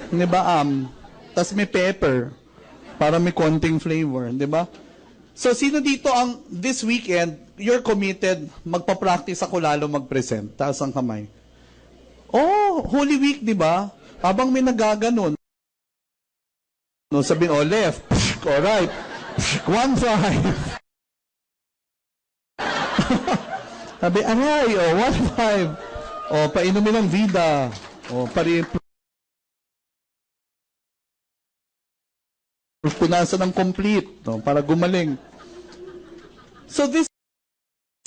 Di ba, tas may pepper, para may konting flavor, di ba? So, sino dito ang, this weekend, you're committed, magpa-practice ako lalo mag-present, taas ang kamay. Oh, Holy Week, di ba? Habang may nagaganon, no, sabihin, oh, left, alright, 1-5. Sabi, aray, oh, 1-5. Oh, painumin ng vida. Oh, punasan ng complete, no, para gumaling. So this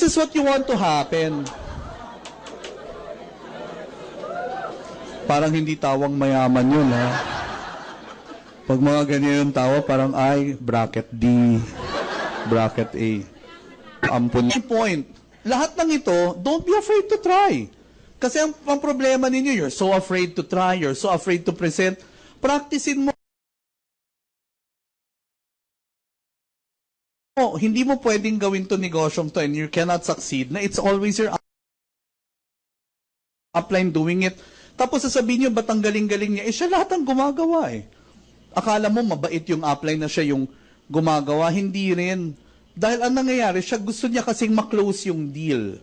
is what you want to happen. Parang hindi tawang mayaman yun, ha? Pag mga ganyan yung tawa, parang I, bracket D, bracket A. Ampun. Point. Lahat ng ito, don't be afraid to try. Kasi ang problema ninyo, you're so afraid to try, you're so afraid to present. Practicein mo. Hindi mo pwedeng gawin to negosyong to and you cannot succeed na it's always your upline doing it. Tapos sasabihin nyo, ba't ang galing-galing niya? Siya lahat ang gumagawa eh. Akala mo mabait yung upline na siya yung gumagawa. Hindi rin. Dahil ang nangyayari, siya gusto niya kasing maklose yung deal.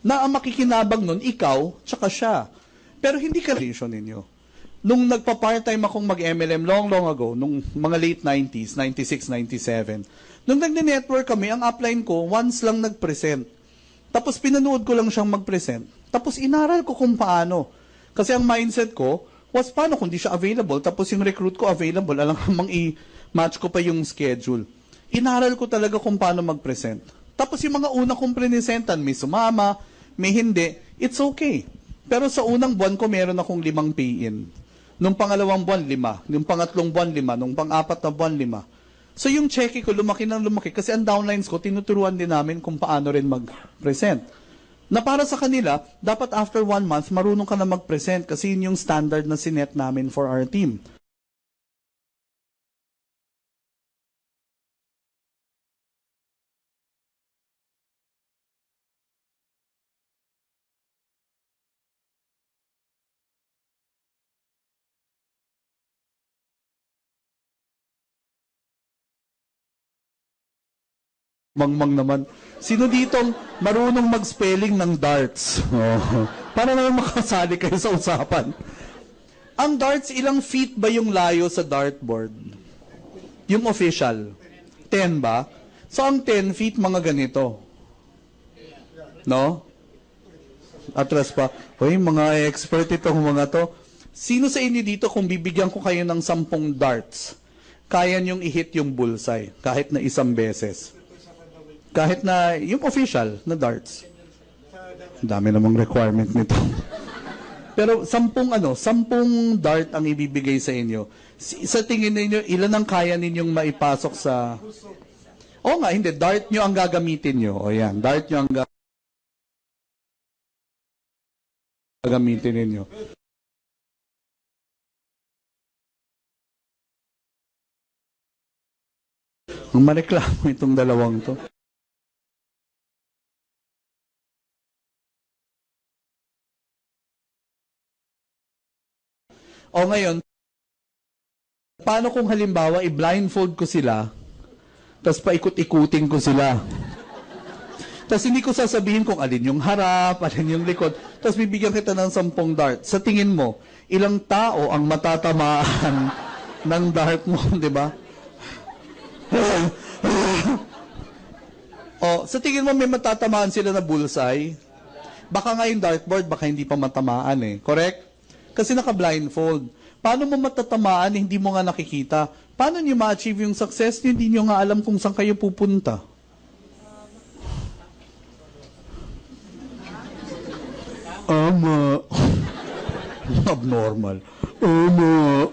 Na ang makikinabang nun, ikaw, tsaka siya. Pero hindi ka relation ninyo. Nung nagpa-part-time akong mag-MLM long ago, nung mga late 90s, 96, 97, nung nagne-network kami, ang upline ko, once lang nag-present. Tapos pinanood ko lang siyang mag-present. Tapos inaral ko kung paano. Kasi ang mindset ko was paano kung di siya available, tapos yung recruit ko available, alam namang i-match ko pa yung schedule. Inaral ko talaga kung paano mag-present. Tapos yung mga una kong presentan, may sumama, may hindi, it's okay. Pero sa unang buwan ko, meron akong 5 pay-in. Nung pangalawang buwan, 5. Nung pangatlong buwan, 5. Nung pang-apat na buwan, 5. So yung cheque ko, lumaki ng lumaki. Kasi ang downlines ko, tinuturuan din namin kung paano rin mag-present. Na para sa kanila, dapat after 1 month, marunong ka na mag-present. Kasi yun yung standard na sinet namin for our team. Mangmang naman. Sino ditong marunong mag-spelling ng darts? Oh. Para naman makasali kayo sa usapan. Ang darts, ilang feet ba yung layo sa dartboard? Yung official. 10 ba? So ang 10 feet, mga ganito. No? Atras pa. Hoy, mga expert itong mga to. Sino sa inyo dito kung bibigyan ko kayo ng 10 darts, kaya niyong i-hit yung bullseye kahit na 1 beses? Kahit na yung official na darts. Dami namang requirement nito. Pero 10 dart ang ibibigay sa inyo. Sa tingin niyo, ilan ang kaya ninyong maipasok sa... O nga, hindi. Dart nyo ang gagamitin nyo. O yan, dart nyo ang gagamitin ninyo. Ang mareklamo itong dalawang to. O ngayon, paano kung halimbawa i-blindfold ko sila, tapos paikot-ikutin ko sila. Tapos hindi ko sasabihin kung alin yung harap, alin yung likod, tapos bibigyan kita ng 10 dart. Sa tingin mo, ilang tao ang matatamaan ng dart mo, di ba? O, sa tingin mo may matatamaan sila na bullseye? Baka nga yung dartboard, baka hindi pa matamaan eh. Correct? Kasi naka-blindfold. Paano mo matatamaan, hindi mo nga nakikita? Paano niyo ma-achieve yung success niyo, hindi niyo nga alam kung saan kayo pupunta? Ama. Abnormal. Ama.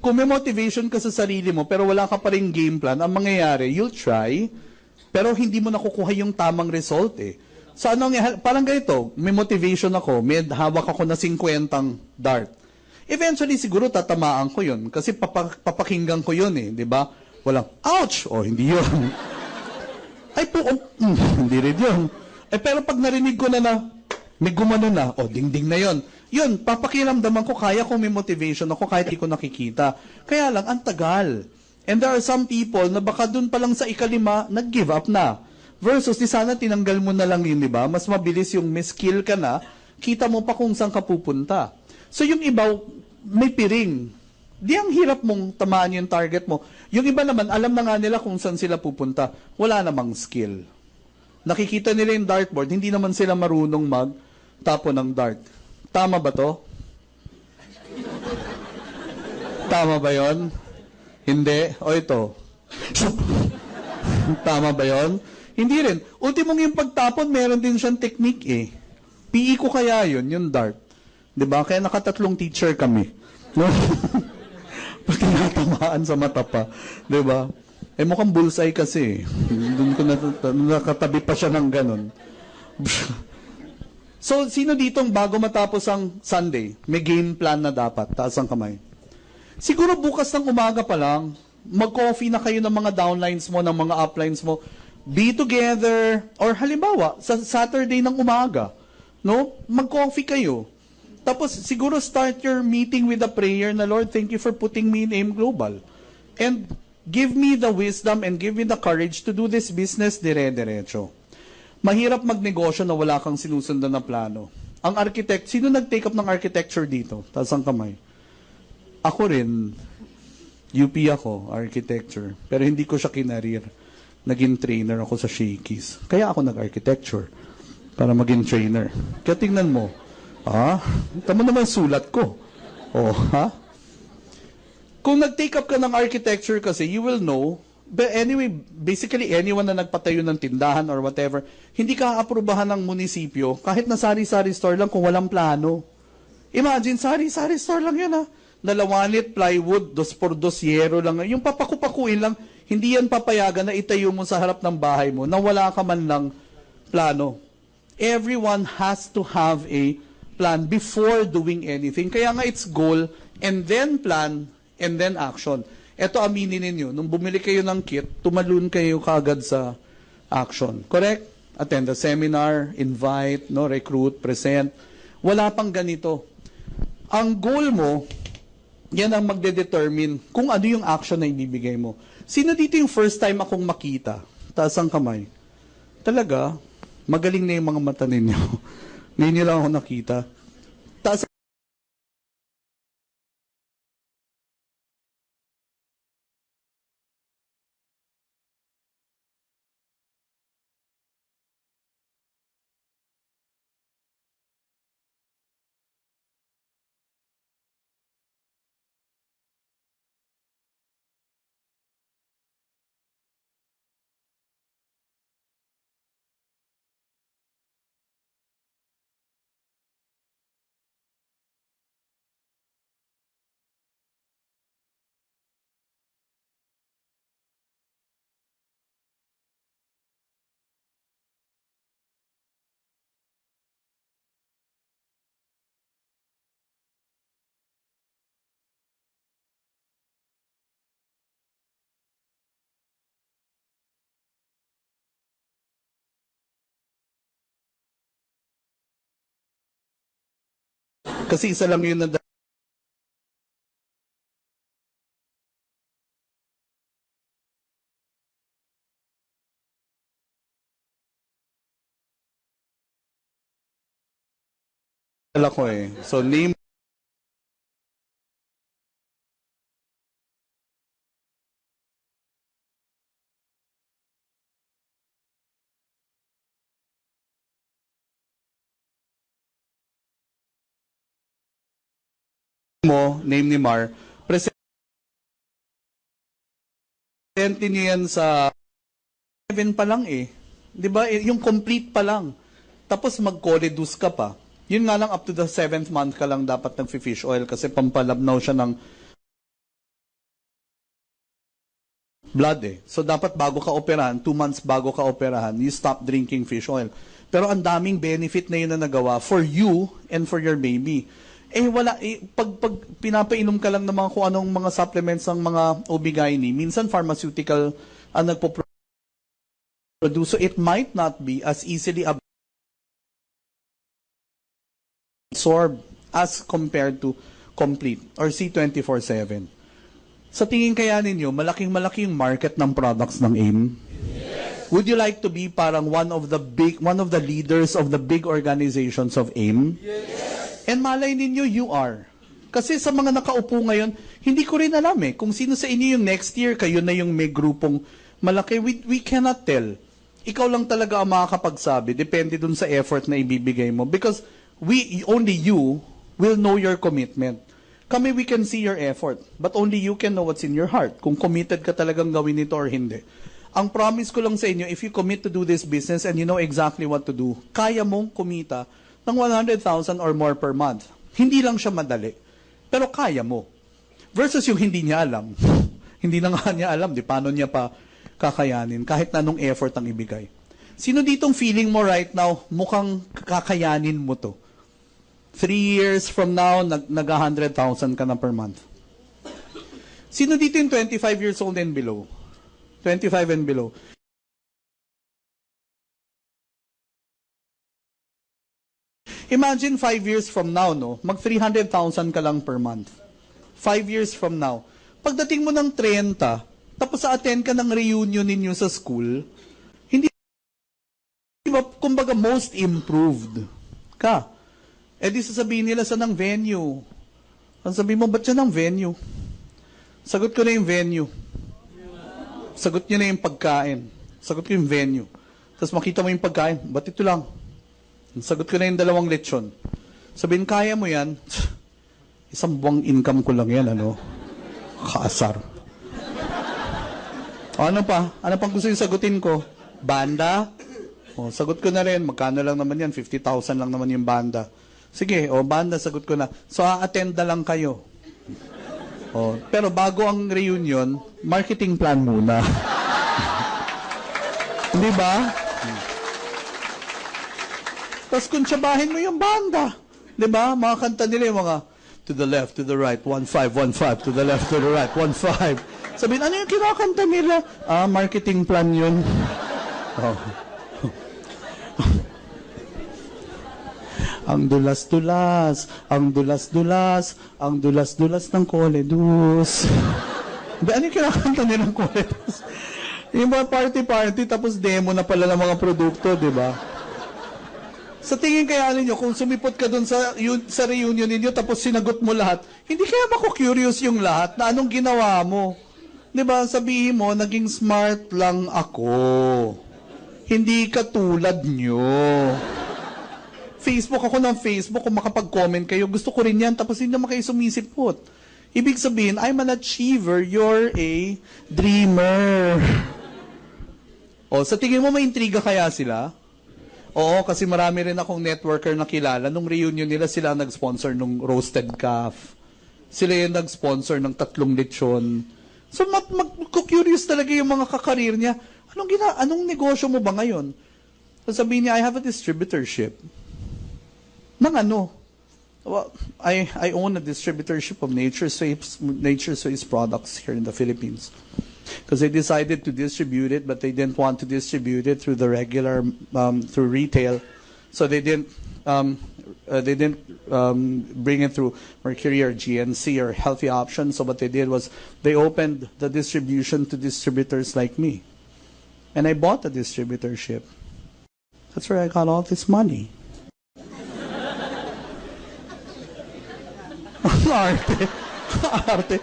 Kung may motivation ka sa sarili mo, pero wala ka pa rin game plan, ang mangyayari, you'll try, pero hindi mo nakukuha yung tamang result eh. So ano, parang ganito, may motivation ako, may hawak ako na 50 dart. Eventually siguro tatamaan ko yun kasi papakinggan ko yun eh, di ba? Walang, ouch! O, hindi yun. Ay po, hindi rin yun. Pero pag narinig ko na may gumano na, ding-ding na yon. Yun, papakiramdaman ko, kaya kong may motivation ako kahit di ko nakikita. Kaya lang, ang tagal. And there are some people na baka dun pa lang sa ikalima, nag-give up na. Versus, di sana tinanggal mo na lang yun, di ba? Mas mabilis yung may skill ka na, kita mo pa kung saan ka pupunta. So yung iba, may piring. Di ang hirap mong tamaan yung target mo. Yung iba naman, alam na nga nila kung saan sila pupunta. Wala namang skill. Nakikita nila yung dartboard, hindi naman sila marunong magtapo ng dart. Tama ba to? Tama ba yon? Hindi? O ito? Tama ba yon? Hindi rin. Ultimong yung pagtapon, meron din siyang technique eh. PE ko kaya yun, yung dart. Diba? Kaya nakatatlong teacher kami. No? Pag tinatamaan sa mata pa. Diba? Mukhang bullseye kasi. Doon ko nakatabi pa siya ng ganun. So, sino ditong bago matapos ang Sunday, may game plan na dapat? Taas ang kamay. Siguro bukas ng umaga pa lang, mag-coffee na kayo ng mga downlines mo, ng mga uplines mo. Be together, or halimbawa, sa Saturday ng umaga, no? Mag-coffee kayo. Tapos, siguro start your meeting with a prayer na, Lord, thank you for putting me in AIM Global. And give me the wisdom and give me the courage to do this business dire-diretso. Mahirap magnegosyo na wala kang sinusundan na plano. Ang architect, sino nag-take up ng architecture dito? Taas ang kamay. Ako rin, UP ako, architecture. Pero hindi ko siya kinarir. Naging trainer ako sa Shakey's. Kaya ako nag-architecture. Para maging trainer. Kaya tingnan mo, tama naman sulat ko. Kung nag-take up ka ng architecture kasi, you will know, but anyway, basically anyone na nagpatayo ng tindahan or whatever, hindi ka aaprubahan ng munisipyo kahit na sari-sari store lang kung walang plano. Imagine, sari-sari store lang yan Dalawanit, plywood, 2x2 yero lang. Yung papakupakuin lang, hindi yan papayagan na itayo mo sa harap ng bahay mo na wala ka man lang plano. Everyone has to have a plan before doing anything. Kaya nga it's goal and then plan and then action. Ito aminin ninyo, nung bumili kayo ng kit, tumalun kayo kagad sa action. Correct? Attend the seminar, invite, recruit, present. Wala pang ganito. Ang goal mo, yan ang magde-determine kung ano yung action na ibibigay mo. Sino dito yung first time akong makita? Taas ang kamay. Talaga, magaling na yung mga mata ninyo. Ngayon nyo lang ako nakita. Taas kasi isa lang yun na dala ko So name mo, name ni Mar, present niyo yan sa 7 pa lang Di ba? Yung complete pa lang. Tapos mag-corridus ka pa. Yun nga lang up to the 7th month ka lang dapat nag-fish oil kasi pampalabnaw siya ng blood So dapat bago ka operahan, 2 months bago ka operahan, you stop drinking fish oil. Pero ang daming benefit na yun na nagawa for you and for your baby. Wala. Pag pinapainom ka lang ng mga kung anong mga supplements ng mga OB-GYN, minsan pharmaceutical ang nagpo-produce produce. So it might not be as easily absorbed as compared to Complete or C24/7. Sa tingin kaya ninyo, malaking-malaking market ng products ng AIM? Yes. Would you like to be parang one of the leaders of the big organizations of AIM? Yes. And malay ninyo, you are. Kasi sa mga nakaupo ngayon, hindi ko rin alam kung sino sa inyo yung next year, kayo na yung may grupong malaki. We cannot tell. Ikaw lang talaga ang makakapagsabi. Depende dun sa effort na ibibigay mo. Because only you will know your commitment. Kami, we can see your effort, but only you can know what's in your heart, kung committed ka talagang gawin ito or hindi. Ang promise ko lang sa inyo, if you commit to do this business and you know exactly what to do, kaya mong kumita ng 100,000 or more per month. Hindi lang siya madali, pero kaya mo. Versus yung hindi niya alam. Hindi na nga niya alam, di paano niya pa kakayanin, kahit na anong effort ang ibigay. Sino ditong feeling mo right now, mukhang kakayanin mo to? 3 years from now, nag-100,000 ka na per month. Sino dito yung 25 years old and below? 25 and below. Imagine 5 years from now, no? Mag 300,000 ka lang per month. 5 years from now. Pagdating mo ng 30, tapos sa-attend ka ng reunion ninyo sa school, hindi ba, kumbaga, most improved ka. Eh di sasabihin nila, saan ang venue? Ang sabihin mo, ba't yan ang venue? Sagot ko na yung venue. Sagot nyo na yung pagkain. Sagot ko yung venue. Tapos makita mo yung pagkain, ba't ito lang? Sagot ko na yung 2 lechon. Sabihin, kaya mo yan? Isang buwang income ko lang yan, ano? Kaasar. O, ano pa? Ano pang gusto yung sagutin ko? Banda? O, sagot ko na rin. Magkano lang naman yan? 50,000 lang naman yung banda. Sige, banda, sagot ko na. So, a-attend na lang kayo. Pero bago ang reunion, marketing plan muna. Hindi ba? Tapos kung tsabahin mo yung banda. Di ba? Mga kanta nila yung mga to the left, to the right, 1-5, 1-5, to the left, to the right, 1-5. Sabihin, ano yung kinakanta nila? Marketing plan yun. Ang dulas-dulas, ang dulas-dulas, ang dulas-dulas ng Coledus. Ano yung kinakanta nilang Coledus? Yung mga party-party, tapos demo na pala ng mga produkto, di ba? Sa tingin kaya ninyo, kung sumipot ka dun sa reunion ninyo, tapos sinagot mo lahat, hindi kaya mako-curious yung lahat na anong ginawa mo? Di ba? Sabihin mo, naging smart lang ako. Hindi katulad nyo. Facebook ako ng Facebook, kung makapag-comment kayo, gusto ko rin yan, tapos hindi naman kayo sumisipot. Ibig sabihin, I'm an achiever, you're a dreamer. Sa tingin mo may intriga kaya sila? Oo, kasi marami rin akong networker na kilala. Nung reunion nila, sila nag-sponsor ng roasted calf. Sila yung nag-sponsor ng 3 lechon. So, mag-curious talaga yung mga kakarir niya. Anong negosyo mo ba ngayon? Sabihin niya, I have a distributorship. Nang ano? Well, I own a distributorship of Nature Swiss products here in the Philippines. Because they decided to distribute it, but they didn't want to distribute it through the regular, through retail. So they didn't bring it through Mercury or GNC or Healthy Options. So what they did was they opened the distribution to distributors like me. And I bought a distributorship. That's where I got all this money. Arte. Arte.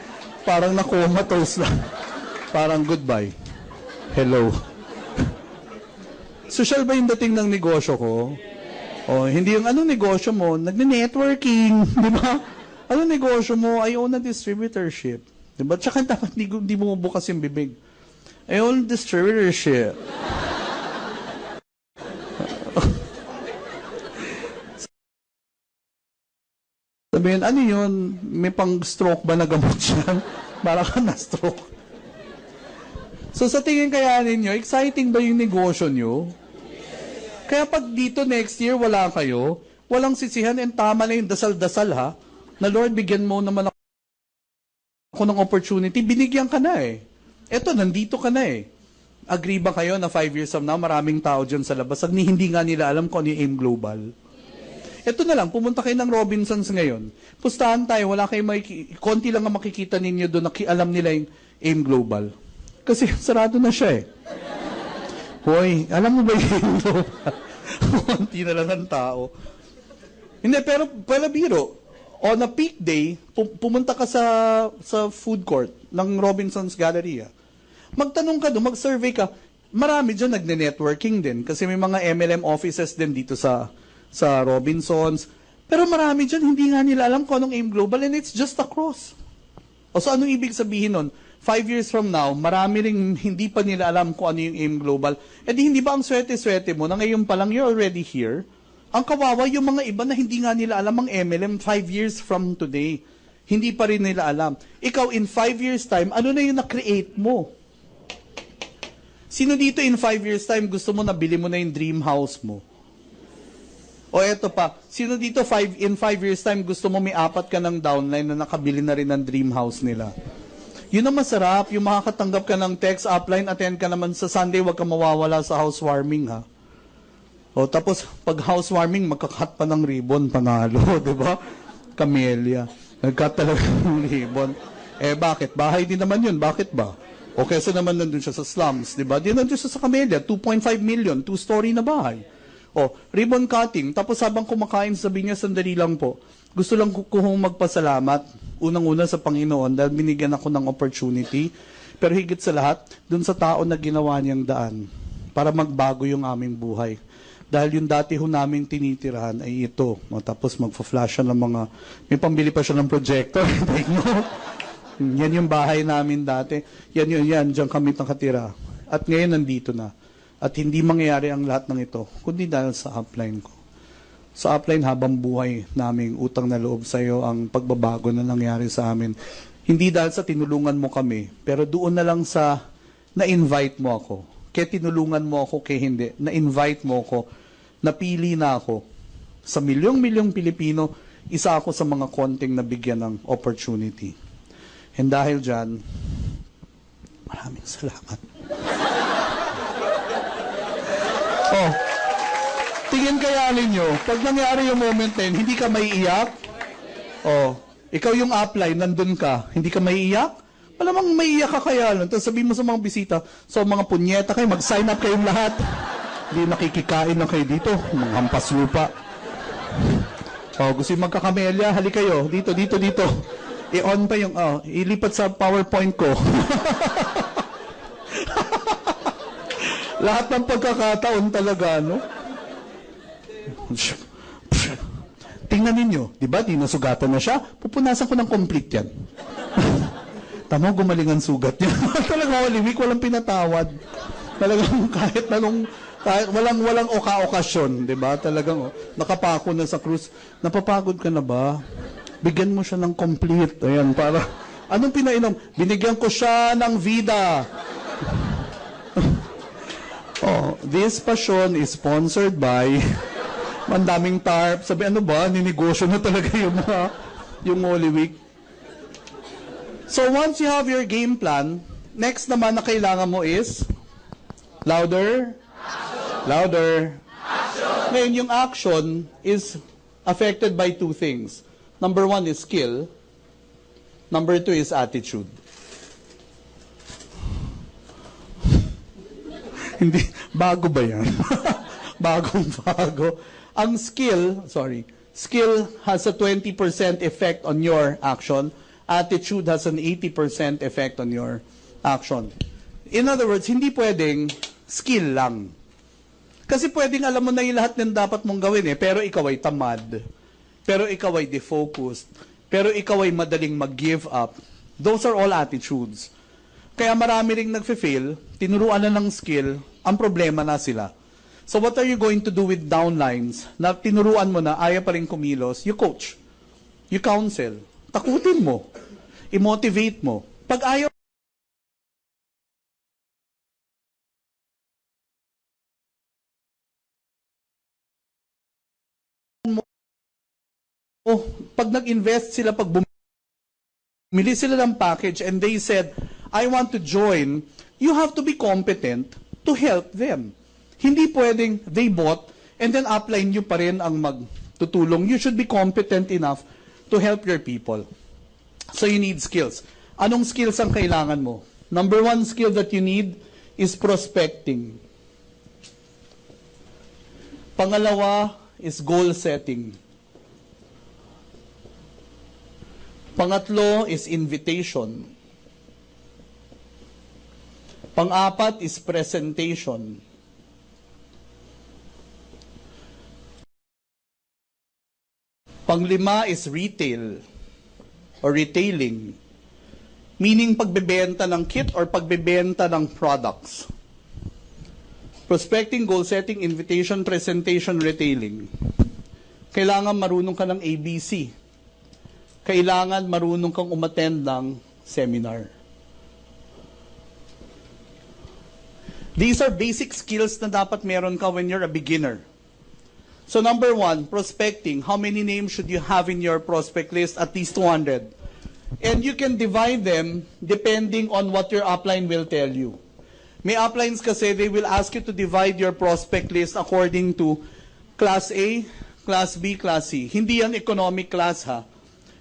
Parang na-comatose lang. Parang goodbye. Hello. Social ba yung dating ng negosyo ko? Hindi yung anong negosyo mo? Nagne-networking. Di ba? Anong negosyo mo? I own a distributorship. Di ba? Tsaka dapat di mo bukas yung bibig. I own a distributorship. Sabihin, ano yun? May pang-stroke ba na gamot siya? Para ka na-stroke. So sa tingin kaya ninyo, exciting ba yung negosyo nyo? Kaya pag dito next year, wala kayo, walang sisihan, and tama na yung dasal-dasal ha, na Lord, bigyan mo naman ako ng opportunity, binigyan ka na eh. Eto, nandito ka na eh. Agree ba kayo na 5 years from now, maraming tao dyan sa labas, hindi nga nila alam kung ano yung AIM Global? Ito na lang, pumunta kayo ng Robinsons ngayon. Pustahan tayo, wala kayo konti lang ang makikita ninyo doon na alam nila yung AIM Global. Kasi sarado na siya eh. Hoy, alam mo ba yung AIM Global? Konti na lang ang tao. Hindi, pero pala biro. On a peak day, pumunta ka sa food court ng Robinsons Galleria. Magtanong ka doon, mag-survey ka. Marami dyan nagne-networking din kasi may mga MLM offices din dito sa Robinsons. Pero marami dyan, hindi nga nila alam kung anong AIM Global and it's just across. O so anong ibig sabihin nun? 5 years from now, marami ring hindi pa nila alam kung ano yung AIM Global. E di hindi ba ang swerte-swerte mo na ngayon pa lang you're already here? Ang kawawa yung mga iba na hindi nga nila alam ang MLM 5 years from today. Hindi pa rin nila alam. Ikaw, in 5 years time, ano na yung na-create mo? Sino dito in 5 years time gusto mo na bili mo na yung dream house mo? O eto pa, sino dito in 5 years time gusto mo may 4 ka ng downline na nakabili na rin ng dream house nila? Yun ang masarap, yung makakatanggap ka ng text, upline, attend ka naman sa Sunday, wag ka mawawala sa housewarming ha. O tapos, pag housewarming, magkakat pa ng ribbon, panalo, di ba? Camellia. Nagkat talaga ng ribbon. Eh bakit? Bahay din naman yun, bakit ba? O kesa naman nandun siya sa slums, di ba? Di nandun siya sa Camellia, 2.5 million, 2-story na bahay. O, ribbon cutting, tapos habang kumakain, sabi niya, sandali lang po. Gusto lang ko magpasalamat, unang-una sa Panginoon, dahil binigyan ako ng opportunity. Pero higit sa lahat, dun sa tao na ginawa niyang daan, para magbago yung aming buhay. Dahil yung dati ho naming tinitirahan ay ito. Tapos magpa-flash siya ng mga, may pambili pa siya ng projector. Yan yung bahay namin dati. Yan, dyan kami nakatira. At ngayon nandito na. At hindi mangyayari ang lahat ng ito, kundi dahil sa upline ko. Sa upline, habang buhay naming utang na loob sa iyo ang pagbabago na nangyari sa amin. Hindi dahil sa tinulungan mo kami, pero doon na lang sa na-invite mo ako. Kaya tinulungan mo ako, kaya hindi. Na-invite mo ako, napili na ako. Sa milyong-milyong Pilipino, isa ako sa mga konting nabigyan ng opportunity. And dahil dyan, maraming salamat. Oh, tingin kaya ninyo, pag nangyari yung moment na yun, hindi ka maiiyak? Oh, ikaw yung upline, nandun ka, hindi ka maiiyak? Malamang maiiyak ka kaya nun. Tapos sabihin mo sa mga bisita, so mga punyeta kayo, mag-sign up kayong lahat. Hindi nakikikain lang kayo dito, mga hampas lupa. Oh, gusto yung magkakamelya, hali kayo, dito. I-on pa yung, ilipat sa PowerPoint ko. Lahat ng pagkakataon talaga, no? Tingnan ninyo, di ba? Di nasugatan na siya. Pupunasan ko ng complete yan. Tama, gumaling ang sugat niya. Talagang walimik, walang pinatawad. Talagang kahit walang oka-okasyon, di ba? Talagang nakapako na sa krus. Napapagod ka na ba? Bigyan mo siya ng complete. Ayan, para, anong pinainom? Binigyan ko siya ng vida. Oh, this passion is sponsored by mandaming tarp. Sabi, ano ba? Ninegosyo na talaga yung Holy Week. So once you have your game plan, next naman na kailangan mo is louder. Action. Louder. Action. Ngayon, yung action is affected by 2 things. Number 1 is skill. Number 2 is attitude. Hindi, bago ba yan? Bagong-bago. Ang skill has a 20% effect on your action. Attitude has an 80% effect on your action. In other words, hindi pwedeng skill lang. Kasi pwedeng alam mo na yung lahat ng dapat mong gawin pero ikaw ay tamad. Pero ikaw ay defocused. Pero ikaw ay madaling mag-give up. Those are all attitudes. Kaya marami ring nagfe-fail, tinuruan na ng skill, ang problema na sila. So what are you going to do with downlines na tinuruan mo na ayaw pa rin kumilos? You coach. You counsel. Takutin mo. I-motivate mo. Pag ayaw mo, pag nag-invest sila, pag bumili sila ng package and they said, I want to join, you have to be competent to help them. Hindi pwedeng they bought and then upline nyo pa rin ang magtutulong. You should be competent enough to help your people. So you need skills. Anong skills ang kailangan mo? Number one skill that you need is prospecting. Pangalawa is goal setting. Pangatlo is invitation. Pang-apat is presentation. Panglima is retail or retailing. Meaning pagbebenta ng kit or pagbebenta ng products. Prospecting, goal setting, invitation, presentation, retailing. Kailangan marunong ka ng ABC. Kailangan marunong kang umattend ng seminar. These are basic skills na dapat meron ka when you're a beginner. So number one, prospecting. How many names should you have in your prospect list? At least 200. And you can divide them depending on what your upline will tell you. May uplines kasi, they will ask you to divide your prospect list according to Class A, Class B, Class C. Hindi yan economic class ha.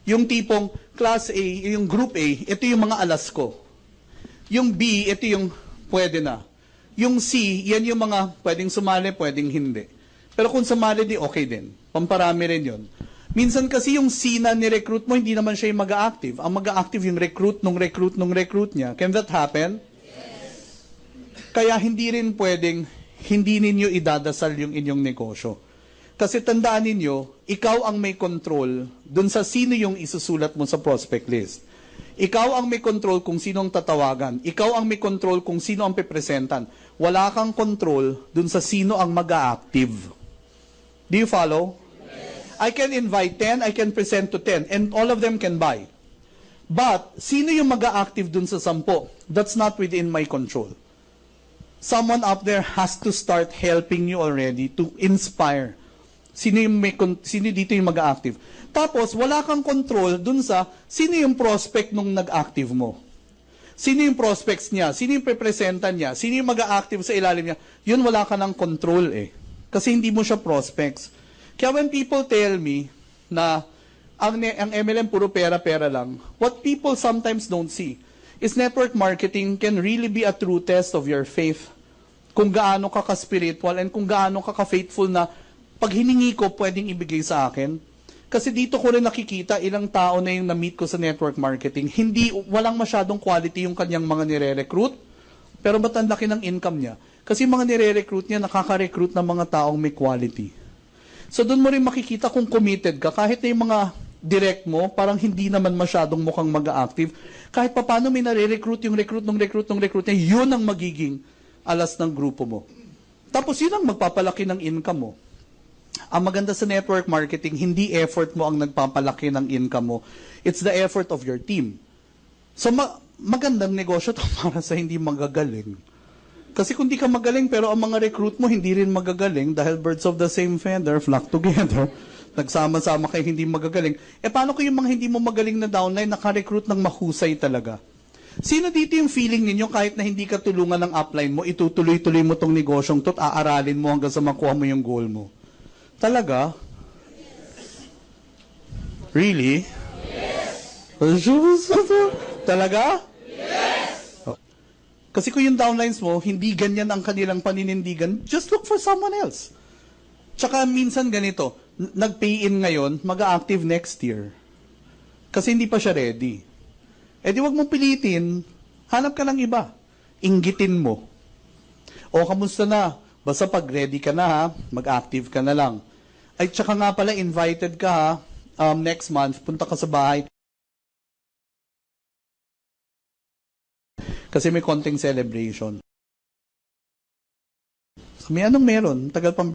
Yung tipong Class A, yung Group A, ito yung mga alas ko. Yung B, ito yung pwede na. Yung C, yan yung mga pwedeng sumali, pwedeng hindi. Pero kung sumali, di okay din. Pamparami rin yun. Minsan kasi yung C na ni-recruit mo, hindi naman siya yung mag-a-active. Ang mag-a-active yung recruit niya. Can that happen? Yes. Kaya hindi rin pwedeng hindi ninyo idadasal yung inyong negosyo. Kasi tandaan ninyo, ikaw ang may control dun sa sino yung isusulat mo sa prospect list. Ikaw ang may control kung sino ang tatawagan. Ikaw ang may control kung sino ang pipresentan. Wala kang control dun sa sino ang mag-a-active. Do you follow? Yes. I can invite 10, I can present to 10, and all of them can buy. But, sino yung mag-a-active dun sa 10? That's not within my control. Someone up there has to start helping you already to inspire. Sino dito yung mag-a-active? Tapos, wala kang control dun sa sino yung prospect nung nag-active mo. Sino yung prospects niya? Sino yung prepresentan niya? Sino yung mag-a-active sa ilalim niya? Yun wala ka ng control eh. Kasi hindi mo siya prospects. Kaya when people tell me na ang MLM puro pera-pera lang, what people sometimes don't see is network marketing can really be a true test of your faith. Kung gaano ka ka-spiritual and kung gaano ka ka-faithful na pag hiningi ko, pwedeng ibigay sa akin. Kasi dito ko rin nakikita ilang tao na yung na-meet ko sa network marketing. Walang masyadong quality yung kanyang mga nire-recruit, pero ba't ang laki ng income niya? Kasi mga nire-recruit niya, nakaka-recruit ng mga taong may quality. So doon mo rin makikita kung committed ka, kahit na yung mga direct mo, parang hindi naman masyadong mukhang mag-active. Kahit pa paano may nare-recruit yung recruit niya, yun ang magiging alas ng grupo mo. Tapos yun ang magpapalaki ng income mo. Ang maganda sa network marketing, hindi effort mo ang nagpapalaki ng income mo. It's the effort of your team. So magandang negosyo to para sa hindi magagaling. Kasi kung di ka magaling pero ang mga recruit mo hindi rin magagaling dahil birds of the same feather flock together, nagsama-sama kayo hindi magagaling. Paano kung yung mga hindi mo magaling na downline naka-recruit ng mahusay talaga? Sino dito yung feeling ninyo kahit na hindi ka tulungan ng upline mo, itutuloy-tuloy mo tong negosyong to at aaralin mo hanggang sa makuha mo yung goal mo? Talaga? Really? Yes. Talaga? Yes. Kasi kung yung downlines mo, hindi ganyan ang kanilang paninindigan, just look for someone else. Tsaka minsan ganito, nag-pay in ngayon, mag-active next year. Kasi hindi pa siya ready. Di wag mong pilitin, hanap ka ng iba. Inggitin mo. O, kamusta na? Basta pag ready ka na ha, mag-active ka na lang. Ay, tsaka nga pala, invited ka ha, next month, punta ka sa bahay. Kasi may konting celebration. May anong meron? Tagal pang...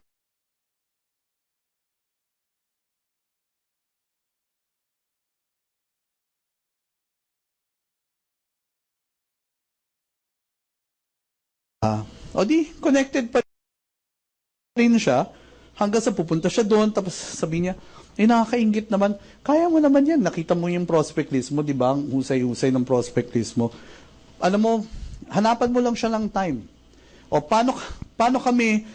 O di, connected pa rin siya hanggang sa pupunta siya doon tapos sabi niya, nakakaingit naman. Kaya mo naman yan. Nakita mo yung prospect list mo, di ba? Ang husay-husay ng prospect list mo. Alam mo, hanapan mo lang siya ng time. O paano kami,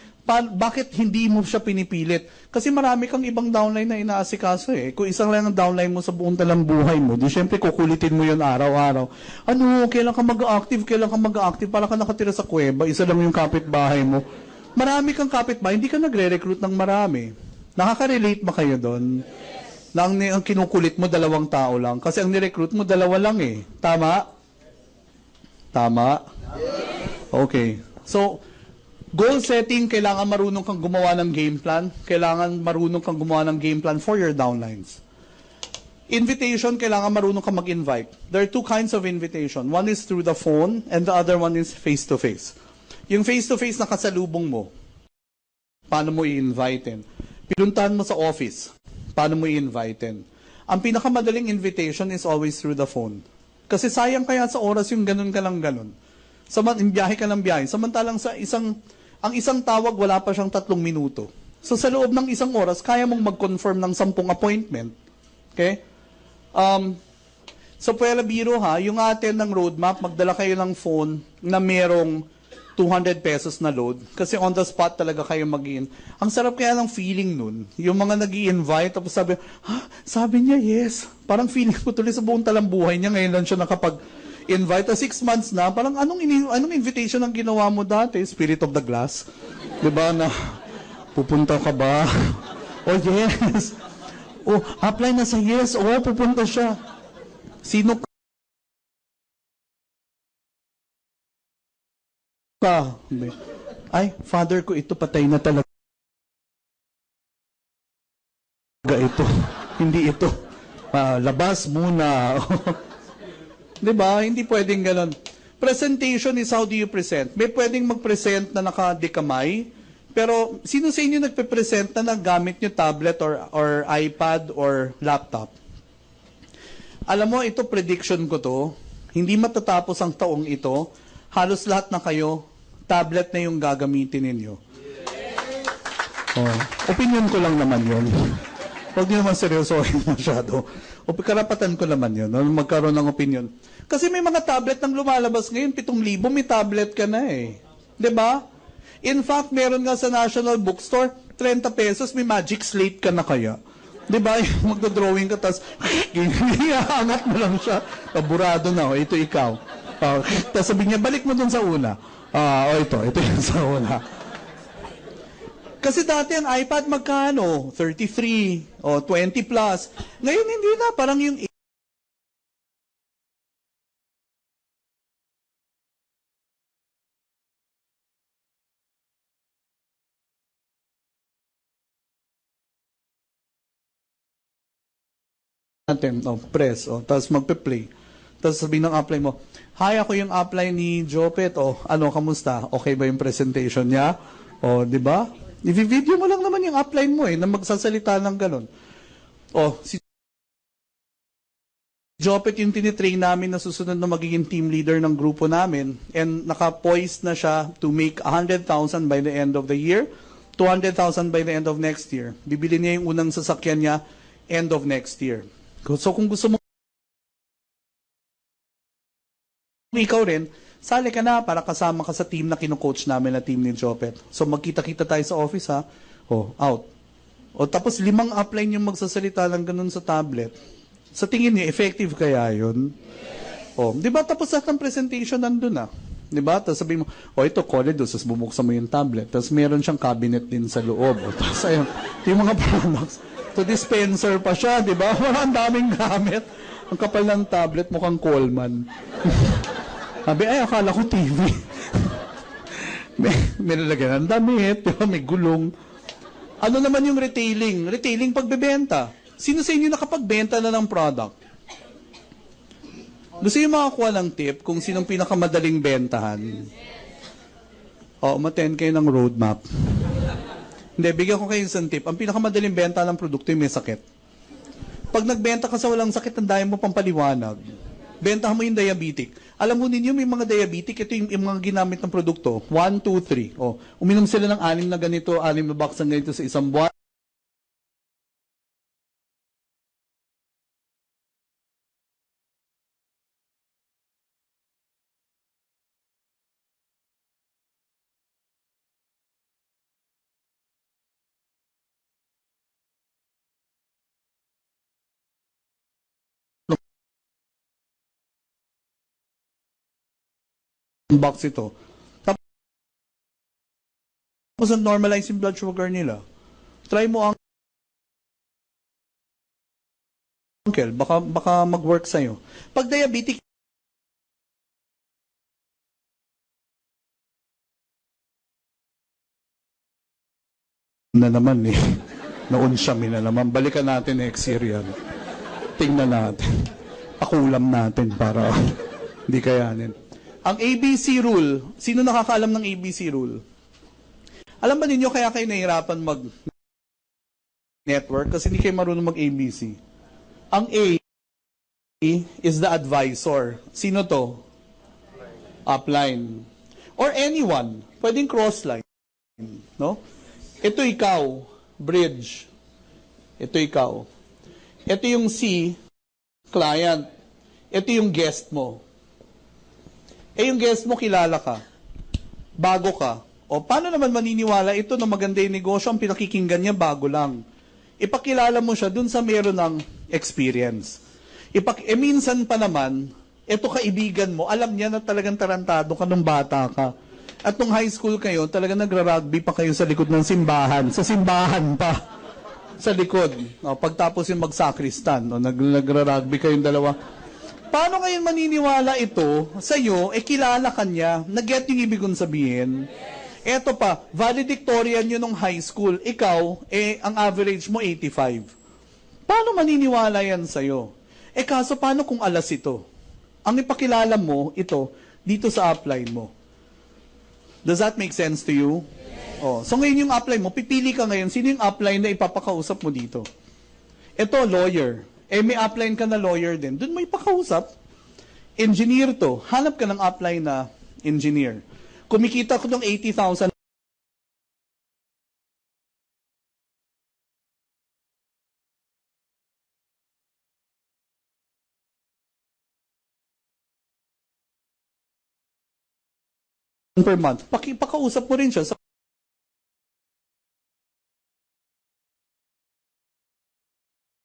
bakit hindi mo siya pinipilit? Kasi marami kang ibang downline na inaasikaso eh. Kung isang lang ang downline mo sa buong talang buhay mo, di syempre kukulitin mo yun araw-araw. Ano, kailan ka mag-active, para ka nakatira sa kuweba, isa lang yung kapitbahay mo. Marami kang kapitbahay, hindi ka nagre-recruit ng marami. Nakaka-relate ba kayo doon? Na ang kinukulit mo, 2 tao lang. Kasi ang ni-recruit mo, 2 lang eh. Tama? Tama? Okay. So, goal setting, kailangan marunong kang gumawa ng game plan. Kailangan marunong kang gumawa ng game plan for your downlines. Invitation, kailangan marunong kang mag-invite. There are 2 kinds of invitation. One is through the phone, and the other one is face-to-face. Yung face-to-face na kasalubong mo, paano mo i-invitein? Pinuntahan mo sa office, paano mo i-invitein? Ang pinakamadaling invitation is always through the phone. Kasi sayang kaya sa oras yung ganun ka lang ganun. Biyahe ka ng biyahe. Samantalang ang isang tawag, wala pa siyang 3 minuto. So sa loob ng 1 oras, kaya mong mag-confirm ng 10 appointment. Okay? So pwela biro ha, yung atin ng roadmap, magdala kayo ng phone na merong 200 pesos na load. Kasi on the spot talaga kayo mag-in. Ang sarap kaya ng feeling nun. Yung mga nag-i-invite, tapos sabi niya yes. Parang feeling ko tuloy sa buong talang buhay niya, ngayon lang siya nakapag-invite. 6 months na, parang anong invitation ang ginawa mo dati? Spirit of the Glass? Diba na, pupunta ka ba? Oh yes. Oh, apply na sa yes. Oh, pupunta siya. Sino ka? Ay, father ko ito, patay na talaga ito. Hindi ito. Labas muna. Diba? Hindi pwedeng ganon. Presentation is how do you present? May pwedeng mag-present na nakadekamay, pero sino sa inyo nagpe-present na nagamit nyo tablet or iPad or laptop? Alam mo, ito prediction ko to. Hindi matatapos ang taong ito. Halos lahat na kayo, tablet na yung gagamitin ninyo. Oh, opinion ko lang naman yun. Huwag niyo naman seryosohin masyado. Karapatan ko naman yun, magkaroon ng opinion. Kasi may mga tablet nang lumalabas ngayon, 7,000, may tablet ka na eh. 'Di ba? In fact, meron nga sa National Bookstore, 30 pesos, may magic slate ka na kaya. 'Di ba? Magdo-drawing ka, tapos angat mo lang siya. Paburado na, ito ikaw. Tapos sabi niya, balik mo dun sa una. Ito yung sa una. Kasi dati ang iPad magkano? 33 o 20 plus. Ngayon hindi na, parang yung natin, press, tapos magpe-play. Tapos sabihin ng apply mo, hi, ako yung apply ni Jopet, kamusta? Okay ba yung presentation niya? Di ba? I-video mo lang naman yung apply mo na magsasalita ng ganun. Si Jopet yung tinitrain namin na susunod na magiging team leader ng grupo namin, and naka-poised na siya to make 100,000 by the end of the year, 200,000 by the end of next year. Bibili niya yung unang sasakyan niya end of next year. So kung gusto mo ikaw rin, sali ka na para kasama ka sa team na kino-coach namin na team ni Jopet. So magkita-kita tayo sa office ha. Out. Tapos 5 upline yung magsasalita lang ganun sa tablet. Sa tingin niyo, effective kaya yun? Di ba tapos lahat ng presentation nandun na? Di ba? Tapos sabihin mo, ito, Coledo, tapos bubuksan mo yung tablet. Tapos meron siyang cabinet din sa loob. Tapos ayun, yung mga products. So dispenser pa siya, di ba? Ang daming gamit. Ang kapal ng tablet, mukhang Coleman. Sabi, akala ko TV. may nalagyan ng damit, may gulong. Ano naman yung retailing? Retailing pagbebenta. Sino sa inyo nakapagbenta na ng product? Gusto yung makakuha ng tip kung sinong pinakamadaling bentahan? Umattend kayo ng roadmap. Hindi, bigyan ko kayo isang tip. Ang pinakamadaling benta ng produkto yung may sakit. Pag nagbenta ka sa walang sakit, ang dami mo pampaliwanag. Bentahan mo yung diabetic. Alam mo ninyo, may mga diabetic, ito yung mga ginamit ng produkto. 1, 2, 3. Uminom sila ng 6 na ganito, 6 na box ng ganito sa isang buwan. box ito. Tapos normalize yung blood sugar nila. Try mo ang uncle, baka mag-work sa'yo. Pag diabetic na naman eh. Naunsyamin na naman. Balikan natin next year yan. Tingnan natin. Pakulam natin para hindi kayanin. Ang ABC rule, sino nakakaalam ng ABC rule? Alam ba ninyo kaya kayo nahihirapan mag-network? Kasi hindi kayo marunong mag-ABC. Ang A is the advisor. Sino to? Upline. Or anyone. Pwedeng crossline. No? Ito ikaw, bridge. Ito ikaw. Ito yung C, client. Ito yung guest mo. Yung guest mo, kilala ka. Bago ka. O, paano naman maniniwala ito na maganda yung negosyo, ang pinakikinggan niya, bago lang. Ipakilala mo siya dun sa meron ng experience. Minsan pa naman, ito kaibigan mo, alam niya na talagang tarantado ka nung bata ka. At nung high school kayo, talagang nagra-rugby pa kayo sa likod ng simbahan. Sa simbahan pa. Sa likod. O, pagtapos yung mag-sacristan, nagra-rugby kayong dalawa. Paano ngayon maniniwala ito sa'yo, kilala ka niya, na-get yung ibig kong sabihin? Eto pa, valedictorian yun nung high school. Ikaw, ang average mo 85. Paano maniniwala yan sa'yo? Kaso paano kung alas ito? Ang ipakilala mo, ito, dito sa upline mo. Does that make sense to you? Oh, so ngayon yung upline mo, pipili ka ngayon, sino yung upline na ipapakausap mo dito? Ito, lawyer. May upline ka na lawyer din. Doon mo ipakausap. Engineer to. Hanap ka ng upline na engineer. Kumikita ko ng 80,000 per month. Pakausap mo rin siya.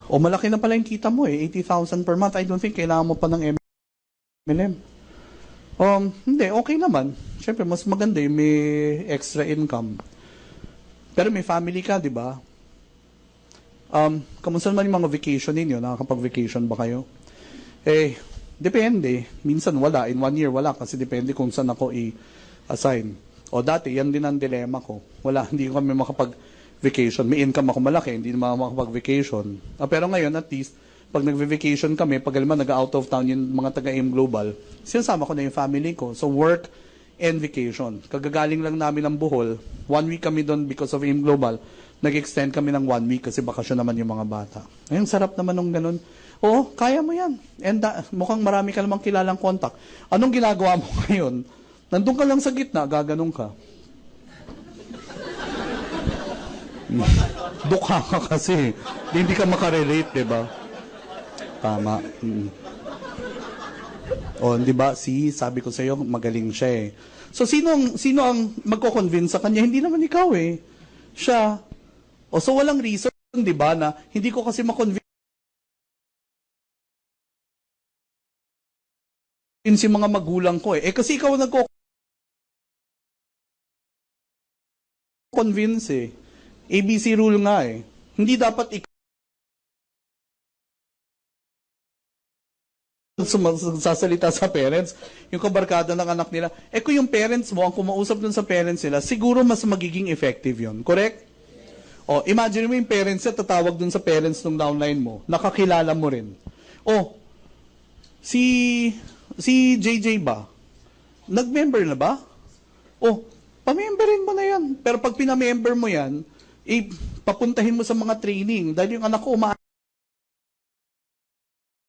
O malaki na pala yung kita mo 80,000 per month. I don't think kailangan mo pa ng MLM. Hindi, okay naman. Siyempre, mas maganda yung may extra income. Pero may family ka, di ba? Kamusta naman yung mga vacation ninyo? Nakakapag-vacation ba kayo? Depende. Minsan wala. In 1 year, wala. Kasi depende kung saan ako i-assign. O dati, yan din ang dilema ko. Wala, hindi kami makapag-vacation. May income ako malaki, hindi naman makapag-vacation. Pero ngayon, at least, pag nag-vacation kami, pag alam nag-out of town yung mga taga-AIM Global, sinasama ko na yung family ko. So, work and vacation. Kagagaling lang namin ng Bohol. 1 week kami doon because of AIM Global. Nag-extend kami ng 1 week kasi bakasyon naman yung mga bata. Ayun, sarap naman nung ganun. Oo, kaya mo yan. And mukhang marami ka namang kilalang contact. Anong ginagawa mo ngayon? Nandun ka lang sa gitna, gaganong ka. Dukha ka kasi. Hindi ka makarelate, di ba? Tama. O, di ba? Sabi ko sa iyo, magaling siya eh. So, sino ang magko-convince sa kanya? Hindi naman ikaw eh. Siya. O, so walang reason, di ba, na hindi ko kasi ma-convince yung mga magulang ko eh. Kasi ikaw nagko-convince eh. ABC rule nga eh. Hindi dapat sasalita sa parents, yung kabarkada ng anak nila. Kung yung parents mo, ang kumausap dun sa parents nila, siguro mas magiging effective yon. Correct? O, imagine mo yung parents niya, tatawag dun sa parents ng downline mo, nakakilala mo rin. O, si JJ ba? Nag-member na ba? O, pamemberin mo na yan. Pero pag pinamember mo yan, papuntahin mo sa mga training. Dahil yung anak ko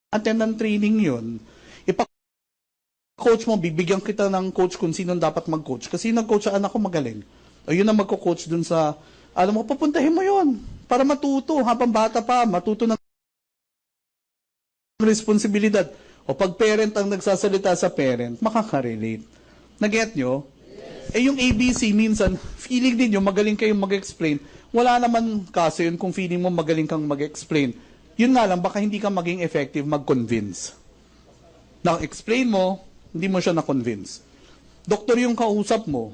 attend ng training yun, ipa-coach mo, bibigyan kita ng coach kung sino dapat mag-coach. Kasi nag-coach sa anak ko magaling. O yun ang magko-coach dun sa, alam mo, papuntahin mo yun. Para matuto, habang bata pa, matuto ng responsibilidad. O pag parent ang nagsasalita sa parent, makaka-relate. Nag-get nyo? Yung ABC, minsan, feeling din nyo, magaling kayong mag-explain. Wala naman kaso yun kung feeling mo magaling kang mag-explain. Yun nga lang, baka hindi ka maging effective mag-convince. Na-explain mo, hindi mo siya na-convince. doktor yung kausap mo,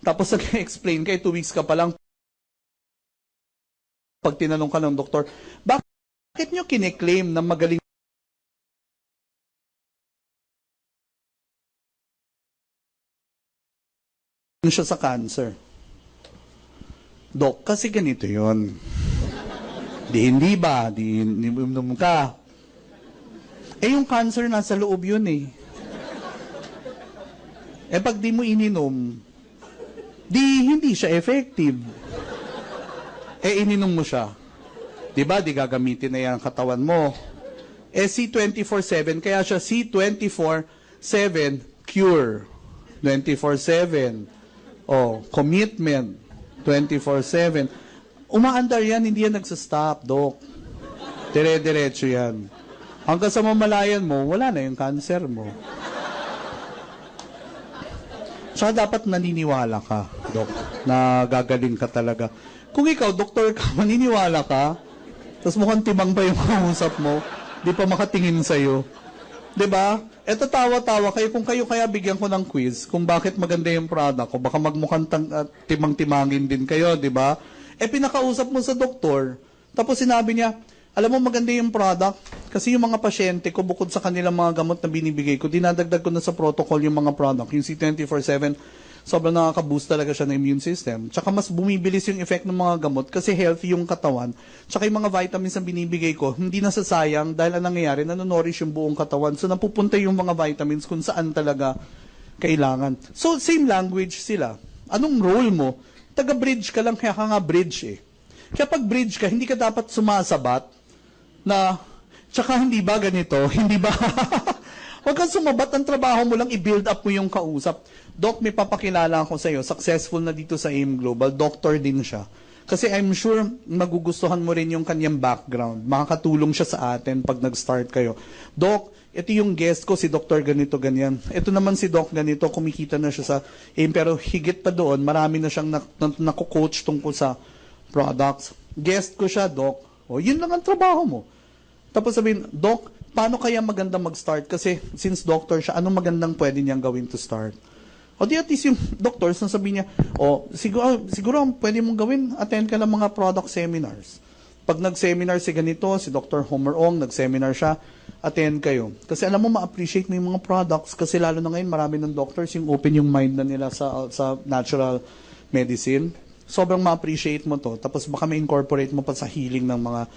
tapos nag-explain kay 2 weeks ka pa lang, pag tinanong ka ng doktor, bakit nyo kine-claim na magaling siya sa cancer? Dok, kasi ganito yon. Hindi ba? Inom ka. Yung cancer nasa loob yun eh. Pag di mo ininom, hindi siya effective. Ininom mo siya. Diba? Di gagamitin na yan ang katawan mo. C24/7, kaya siya C24/7 cure. 24/7. Commitment. 24/7. Umaandar yan, hindi yan nagsastop, Dok. Dire-diretso yan. Hanggang sa mamalayan mo, wala na yung cancer mo. Tsaka dapat naniniwala ka, Dok, na gagaling ka talaga. Kung ikaw, doktor ka, maniniwala ka, tapos mukhang timang pa yung kausap mo, di pa makatingin sa'yo. Diba? Eto tawa-tawa kayo. Kung kayo kaya bigyan ko ng quiz kung bakit maganda yung product ko, baka magmukhang timang-timangin din kayo, diba? Pinakausap mo sa doktor, tapos sinabi niya, alam mo maganda yung product, kasi yung mga pasyente ko, bukod sa kanilang mga gamot na binibigay ko, dinadagdag ko na sa protocol yung mga product. Yung C24/7, sobrang nakaka-boost talaga siya ng immune system. Tsaka mas bumibilis yung effect ng mga gamot kasi healthy yung katawan. Tsaka yung mga vitamins na binibigay ko, hindi nasasayang dahil ang nangyayari, nanonorish yung buong katawan. So napupunta yung mga vitamins kung saan talaga kailangan. So same language sila. Anong role mo? Taga-bridge ka lang, kaya ka nga bridge eh. Kaya pag bridge ka, hindi ka dapat sumasabat na, tsaka hindi ba ganito? Hindi ba? Huwag kang sumabat, ang trabaho mo lang, i-build up mo yung kausap. Doc, may papakilala ako sa iyo, successful na dito sa AIM Global, doctor din siya. Kasi I'm sure magugustuhan mo rin yung kanyang background. Makakatulong siya sa atin pag nag-start kayo. Doc, ito yung guest ko, si Dr. ganito, ganyan. Ito naman si Doc ganito, kumikita na siya sa AIM. Pero higit pa doon, marami na siyang naku-coach tungkol sa products. Guest ko siya, Doc. Yun lang ang trabaho mo. Tapos sabihin, Doc, paano kaya maganda mag-start? Kasi since doctor siya, anong magandang pwede niyang gawin to start? Di at least yung doctors na sabi niya, siguro ang pwede mong gawin, attend ka ng mga product seminars. Pag nag-seminar si ganito, si Dr. Homer Ong, nag-seminar siya, attend kayo. Kasi alam mo, ma-appreciate mo yung mga products kasi lalo na ngayon, marami ng doctors yung open yung mind na nila sa natural medicine. Sobrang ma-appreciate mo to. Tapos baka ma-incorporate mo pa sa healing ng mga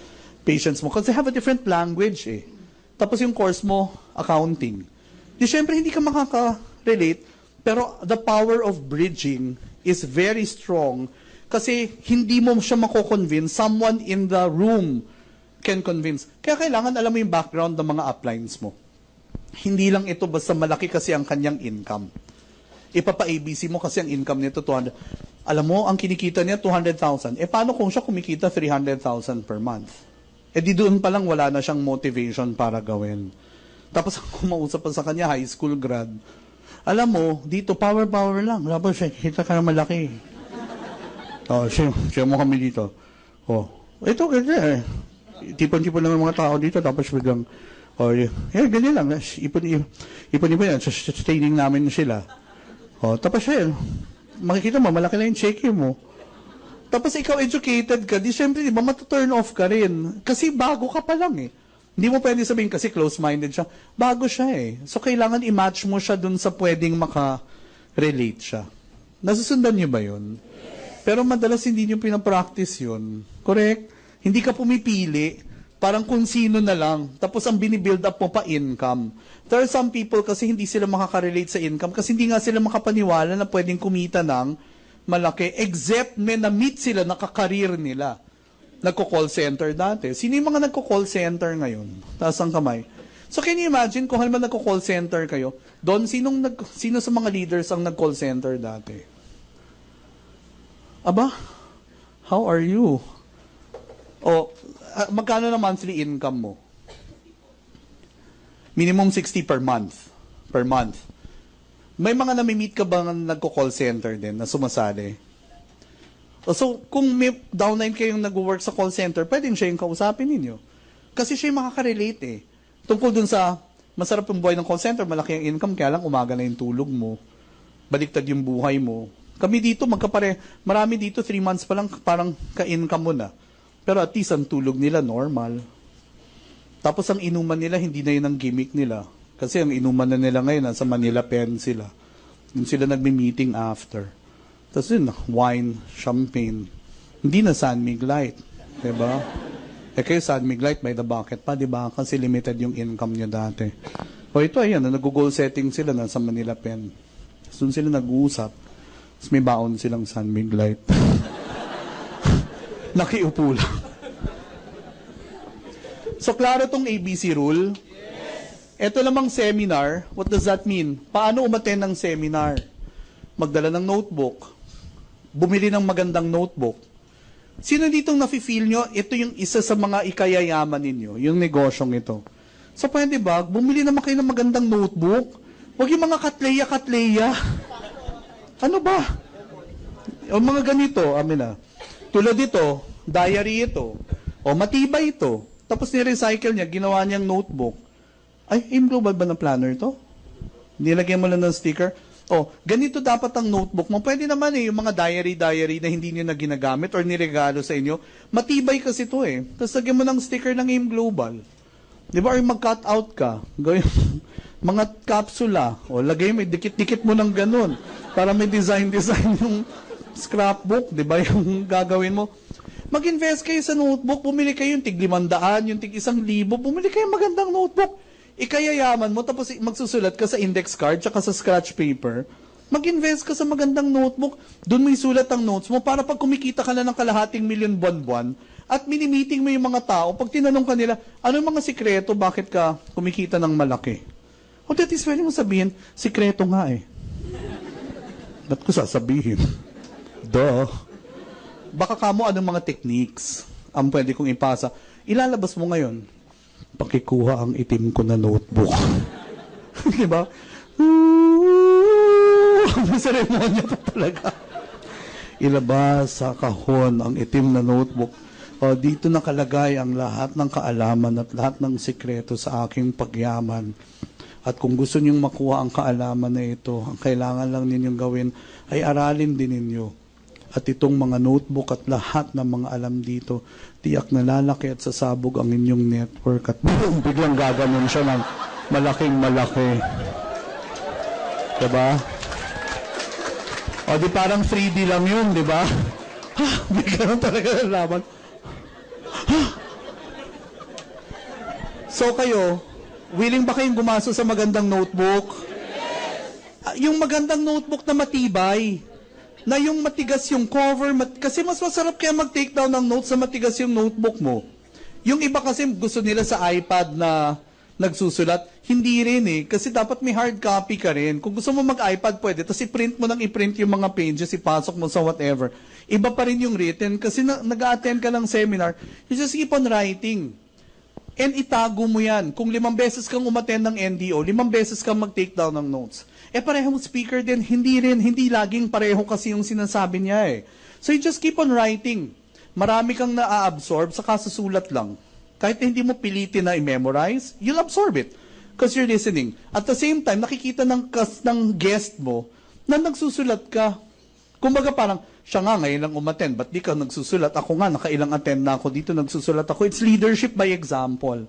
patients mo. Kasi they have a different language eh. Tapos yung course mo, accounting. Syempre, hindi ka makaka-relate, pero the power of bridging is very strong kasi hindi mo siya mako-convince, someone in the room can convince. Kaya kailangan alam mo yung background ng mga uplines mo. Hindi lang ito basta malaki kasi ang kanyang income. Ipapa-ABC mo kasi ang income nito 200. Alam mo, ang kinikita niya 200,000. Paano kung siya kumikita 300,000 per month? Di doon pa lang wala na siyang motivation para gawin. Tapos ang kumausap pa sa kanya, high school grad. Alam mo, dito, power lang. Tapos, kita ka na malaki. Share mo kami dito. Ito, ganyan eh. Tipon-tipon lang ng mga tao dito, tapos biglang, ganyan lang. Ipon-ipon yan. Sa training namin sila. Tapos, makikita mo, malaki lang yung check mo. Tapos, ikaw educated ka, syempre, di ba, matuturn off ka rin. Kasi bago ka pa lang eh. Hindi mo pwede sabihin kasi close-minded siya. Bago siya eh. So, kailangan i-match mo siya dun sa pwedeng maka-relate siya. Nasusundan niyo ba yun? Pero madalas hindi niyo pinapractice yun. Correct? Hindi ka pumipili. Parang kung sino na lang. Tapos ang binibuild up mo pa income. There are some people kasi hindi sila makaka-relate sa income kasi hindi nga sila makapaniwala na pwedeng kumita ng malaki. Except may na-meet sila, nakakareer nila. Nagko-call center dati. Sino yung mga nagko-call center ngayon? Taas ang kamay. So can you imagine kung halimbawa nagko-call center kayo, doon sino sa mga leaders ang nag-call center dati? Aba, how are you? Magkano na monthly income mo? Minimum 60 per month. Per month. May mga nami-meet ka bang nagko-call center din na sumasali? So, kung may downline kayong nag-work sa call center, pwedeng siya yung kausapin ninyo. Kasi siya yung makaka-relate eh. Tungkol dun sa masarap yung buhay ng call center, malaki ang income, kaya lang umaga na yung tulog mo. baliktad yung buhay mo. Kami dito, marami dito, 3 months pa lang, parang ka-income mo na. Pero at least ang tulog nila, normal. Tapos ang inuman nila, hindi na yun ang gimmick nila. Kasi ang inuman na nila ngayon, nasa Manila Pen sila. Yun sila nagmi-meeting after. Tapos yun, wine, champagne. Hindi na San Mig Light. Diba? Kayo San Mig Light by the bucket pa, diba? Kasi limited yung income niya dati. O ito, ayan, nag-goal setting sila na sa Manila Pen. Tapos doon sila nag-uusap. Tapos may baon silang San Mig Light. Nakiupo lang. So, klaro tong ABC rule? Yes. Ito namang seminar, what does that mean? Paano umattend ng seminar? Magdala ng notebook. Bumili ng magandang notebook. Sino ditong nafe-feel nyo, ito yung isa sa mga ikayayaman ninyo, yung negosyong ito. So, pwede ba, bumili naman kayo ng magandang notebook? Huwag yung mga katleya-katleya. Ano ba? O mga ganito, amin na. Tulad ito, diary ito. O matibay ito. Tapos ni-recycle niya, ginawa niyang notebook. Ay, aim global ba ng planner ito? Nilagyan mo lang ng sticker. O, ganito dapat ang notebook mo. Pwede naman yung mga diary na hindi niyo na ginagamit or niregalo sa inyo. Matibay kasi ito Tapos lagyan mo ng sticker ng aim global. Di ba? Or mag-cut out ka. Gawin mga kapsula. O, lagay mo, dikit-dikit mo ng ganun. Para may design yung scrapbook, di ba? Yung gagawin mo. Mag-invest kayo sa notebook, bumili kayo yung tig-500, yung tig-1,000, bumili kayo magandang notebook. Ikayayaman mo, tapos magsusulat ka sa index card, tsaka sa scratch paper. Mag-invest ka sa magandang notebook, doon mo isulat ang notes mo, para pag kumikita ka na ng kalahating milyon buwan-buwan, at mini-meeting mo yung mga tao, pag tinanong ka nila, ano yung mga sikreto, bakit ka kumikita ng malaki? O that is pwede mo sabihin, sikreto nga Ba't ko sasabihin? Duh. Baka kamo anong mga techniques ang pwede kong ipasa. Ilalabas mo ngayon. Pakikuha ang itim ko na notebook. Diba? May seremonya pa talaga. Ilabas sa kahon ang itim na notebook. O, dito nakalagay ang lahat ng kaalaman at lahat ng sikreto sa aking pagyaman. At kung gusto niyong makuha ang kaalaman na ito, ang kailangan lang ninyong gawin ay aralin din ninyo. At itong mga notebook at lahat ng mga alam dito, tiyak na lalaki at sasabog ang inyong network. At biglang gaganon siya ng malaking malaki. Diba? O di parang 3D lang yun, diba? Biglang talaga nalaman. So kayo, willing ba kayong gumasto sa magandang notebook? Yes! Yung magandang notebook na matibay, na yung matigas yung cover, kasi mas masarap kaya mag-take down ng notes na matigas yung notebook mo. Yung iba kasi gusto nila sa iPad na nagsusulat, hindi rin kasi dapat may hard copy ka rin. Kung gusto mo mag-iPad, pwede, tapos i-print mo nang i-print yung mga pages, ipasok mo sa whatever. Iba pa rin yung written, kasi nag-attend ka ng seminar, you just keep on writing. And itago mo yan. Kung 5 beses kang umattend ng NDO, 5 beses kang mag-take down ng notes. Parehong speaker din, hindi laging pareho kasi yung sinasabi niya So you just keep on writing. Marami kang na-absorb sa kasusulat lang. Kahit hindi mo pilitin na i-memorize, you'll absorb it. Because you're listening. At the same time, nakikita ng guest mo na nagsusulat ka. Kumbaga parang, siya nga ngayon lang umattend, ba't di ka nagsusulat? Ako nga, nakailang attend na ako dito, nagsusulat ako. It's leadership by example.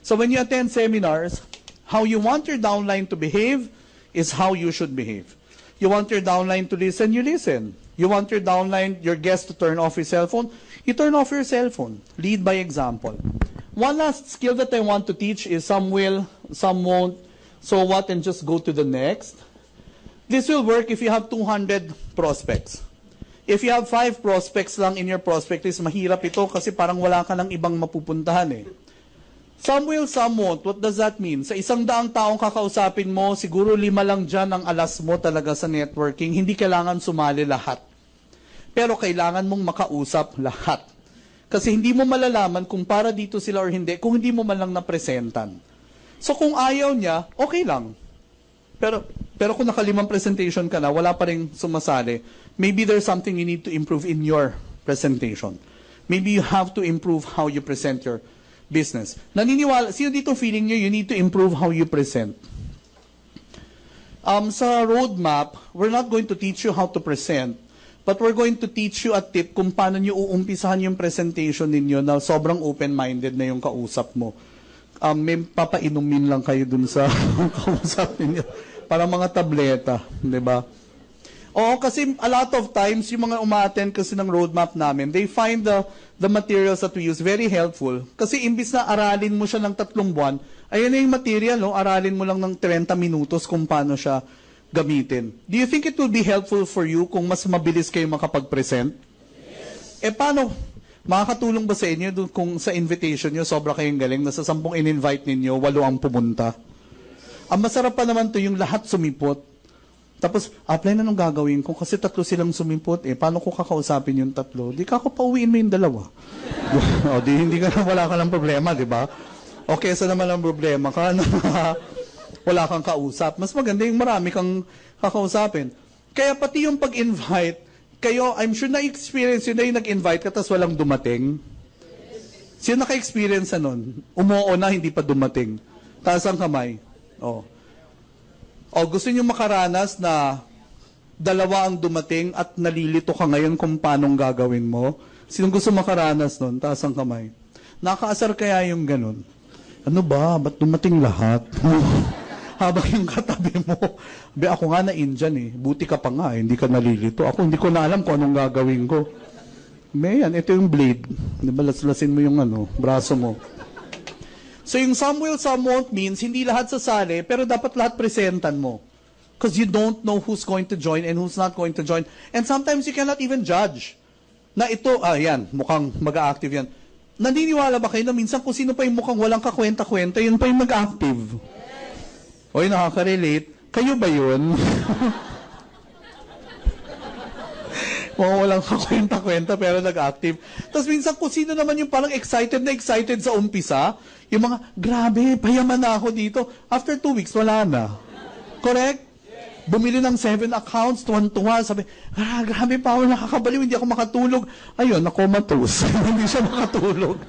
So when you attend seminars, how you want your downline to behave is how you should behave. You want your downline to listen, you listen. You want your downline, your guest to turn off his cell phone, you turn off your cell phone. Lead by example. One last skill that I want to teach is some will, some won't. So what, and just go to the next. This will work if you have 200 prospects. If you have 5 prospects lang in your prospect list, mahirap ito kasi parang wala ka ng ibang mapupuntahan Some will, some won't. What does that mean? Sa 100 taong kakausapin mo, siguro 5 lang dyan ang alas mo talaga sa networking. Hindi kailangan sumali lahat. Pero kailangan mong makausap lahat. Kasi hindi mo malalaman kung para dito sila or hindi, kung hindi mo man lang napresentan. So kung ayaw niya, okay lang. Pero kung naka-5 presentation ka na, wala pa rin sumasali, maybe there's something you need to improve in your presentation. Maybe you have to improve how you present your business. Naniniwala, sino dito feeling nyo you need to improve how you present? Sa roadmap, we're not going to teach you how to present, but we're going to teach you a tip kung paano nyo uumpisahan yung presentation ninyo na sobrang open-minded na yung kausap mo. May papainumin lang kayo dun sa kausap ninyo. Para mga tableta, di ba? Oo, kasi a lot of times, yung mga uma-attend kasi ng roadmap namin, they find the materials that we use very helpful. Kasi imbis na aralin mo siya ng 3 buwan, ayun na yung material, no? Aralin mo lang ng 30 minutos kung paano siya gamitin. Do you think it will be helpful for you kung mas mabilis kayo makapag-present? Yes. Paano? Makakatulong ba sa inyo kung sa invitation nyo, sobra kayong galing, na sa 10 in-invite ninyo, 8 ang pumunta? Ang masarap pa naman to yung lahat sumipot. Tapos, apply na nung gagawin ko kasi 3 silang sumipot. Paano ko kakausapin yung 3? Di ka ako pauwiin mo yung 2. O, di hindi ka na, wala ka lang problema, di ba? Okay, sa naman ang problema ka na wala kang kausap. Mas maganda yung marami kang kakausapin. Kaya pati yung pag-invite, kayo, I'm sure na-experience yun na yung nag-invite ka tapos walang dumating. Sino naka-experience na nun? Umuo na, hindi pa dumating. Taas ang kamay. O, gusto niyo makaranas na 2 ang dumating at nalilito ka ngayon kung paano gagawin mo? Sinong gusto makaranas nun? Taas ang kamay. Nakaasar kaya yung ganun? Ano ba? Ba't dumating lahat? Habang yung katabi mo, ako nga na Indian buti ka pa nga, hindi ka nalilito. Ako hindi ko na alam kung anong gagawin ko. Yan, ito yung blade. Diba, laslasin mo yung braso mo. So yung some will, some won't means, hindi lahat sasali, pero dapat lahat presentan mo. Because you don't know who's going to join and who's not going to join. And sometimes you cannot even judge. Na ito, yan, mukhang mag-active yan. Naniniwala ba kayo na minsan kung sino pa yung mukhang walang kakwenta-kwenta, yun pa yung mag-active? Yes. Oy, nakaka-relate. Kayo ba yun? Mukhang walang kakwenta-kwenta pero nag-active. Tapos minsan kung sino naman yung parang excited na excited sa umpisa, yung mga, grabe, payaman na ako dito. After 2 weeks, wala na. Correct? Bumili ng 7 accounts, tuwan-tuwa, sabi, grabe pa, nakakabaliw, hindi ako makatulog. Ayun, nakomatose. Hindi siya makatulog.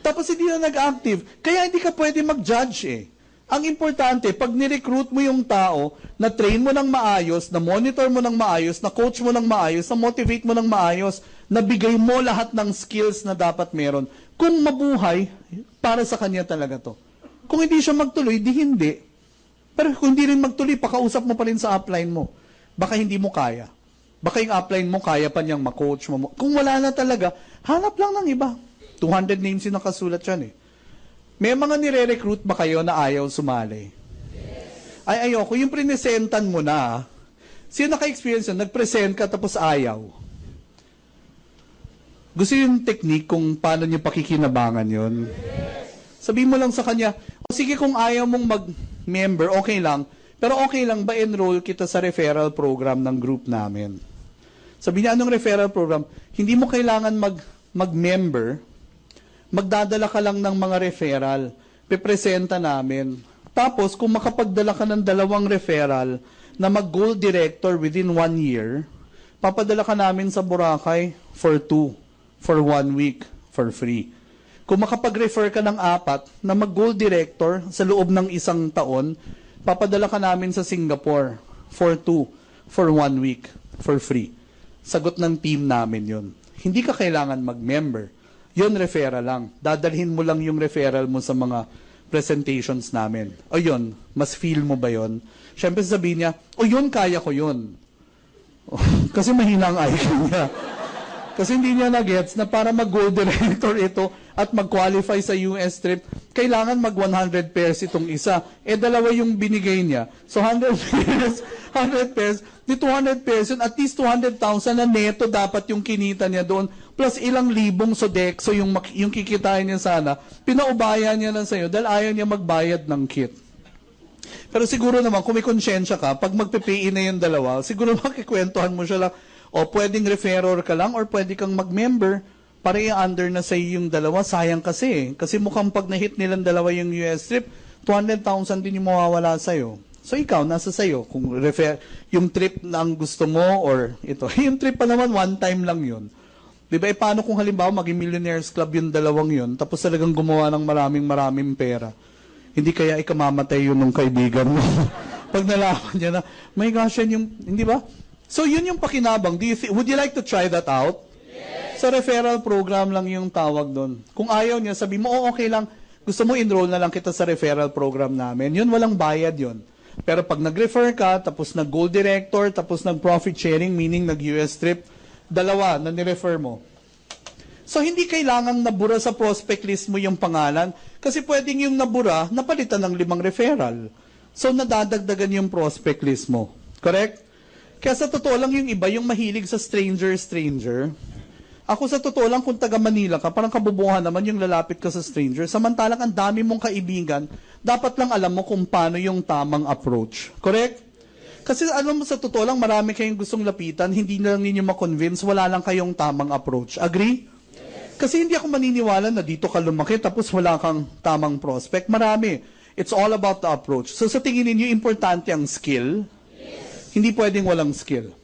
Tapos hindi na nag-active. Kaya hindi ka pwede mag-judge Ang importante, pag ni-recruit mo yung tao, na-train mo ng maayos, na-monitor mo ng maayos, na-coach mo ng maayos, na-motivate mo ng maayos, nabigay mo lahat ng skills na dapat meron. Kung mabuhay, para sa kanya talaga to. Kung hindi siya magtuloy, di hindi. Pero kung hindi rin magtuloy, pakausap mo pa rin sa upline mo. Baka hindi mo kaya. Baka yung upline mo, kaya pa niyang ma-coach mo. Kung wala na talaga, hanap lang ng iba. 200 names yung nakasulat yan May mga nire-recruit ba kayo na ayaw sumali? Yes. Ay, ayoko. Yung prinesentan mo na, sino naka-experience yun? Nag-present ka tapos ayaw. Gusto yung technique kung paano niyo pakikinabangan yun? Yes. Sabihin mo lang sa kanya, sige kung ayaw mong mag-member, okay lang. Pero okay lang ba enroll kita sa referral program ng group namin? Sabi niya, anong referral program? Hindi mo kailangan mag-member, magdadala ka lang ng mga referral, pipresenta namin. Tapos, kung makapagdala ka ng 2 referral na mag-goal director within 1 year, papadala ka namin sa Boracay for 1 week, for free. Kung makapag-refer ka ng 4 na mag-goal director sa loob ng 1 taon, papadala ka namin sa Singapore for 1 week, for free. Sagot ng team namin yun. Hindi ka kailangan mag-member. Yun, referral lang. Dadalhin mo lang yung referral mo sa mga presentations namin. O yun, mas feel mo ba yun? Siyempre sabihin niya, o yun, kaya ko yun. Kasi mahina ang IQ niya. Kasi hindi niya na-gets na para mag-gold director ito at mag-qualify sa US trip, kailangan mag-100 pairs itong isa. 2 yung binigay niya. So 100 pairs, 100 pairs, di 200 pairs yun, at least 200,000 na neto dapat yung kinita niya doon, plus ilang libong Sodexo yung kikitain niya sana, pinaubayan niya lang sa'yo dahil ayaw niya magbayad ng kit. Pero siguro naman, kung may konsyensya ka, pag magpe-pay na yung 2, siguro makikwentuhan mo siya lang, o pwedeng referrer ka lang, or pwede kang mag-member, para i-under na sa'yo yung 2, sayang kasi. Kasi mukhang pag na-hit nilang 2 yung US trip, 200,000 din yung mawawala sa'yo. So ikaw, nasa sa'yo, kung yung trip na ang gusto mo, or ito. Yung trip pa naman, 1 time lang yun. Diba, paano kung halimbawa maging Millionaires Club yung 2 yun, tapos talagang gumawa ng maraming pera. Hindi kaya ikamamatay yun ng kaibigan mo. Pag nalaman niya na, my gosh, yan yung, hindi ba? So, yun yung pakinabang. Would you like to try that out? Yes. Sa referral program lang yung tawag doon. Kung ayaw niya, sabi mo, oh, okay lang, gusto mo enroll na lang kita sa referral program namin. Yun, walang bayad yun. Pero pag nag-refer ka, tapos nag-gold director, tapos nag-profit sharing, meaning nag-US trip, dalawa na nirefer mo. So, hindi kailangang nabura sa prospect list mo yung pangalan kasi pwedeng yung nabura, napalitan ng 5 referral. So, nadadagdagan yung prospect list mo. Correct? Kaya sa totoo lang yung iba, yung mahilig sa stranger. Ako sa totoo lang, kung taga Manila ka, parang kabubuhan naman yung lalapit ka sa stranger. Samantalang ang dami mong kaibigan, dapat lang alam mo kung paano yung tamang approach. Correct? Kasi alam mo sa totoo lang, marami kayong gustong lapitan, hindi na lang ninyo makonvince, wala lang kayong tamang approach. Agree? Kasi hindi ako maniniwala na dito ka lumaki tapos wala kang tamang prospect. Marami. It's all about the approach. So sa tingin ninyo, importante ang skill? Yes. Hindi pwedeng walang skill.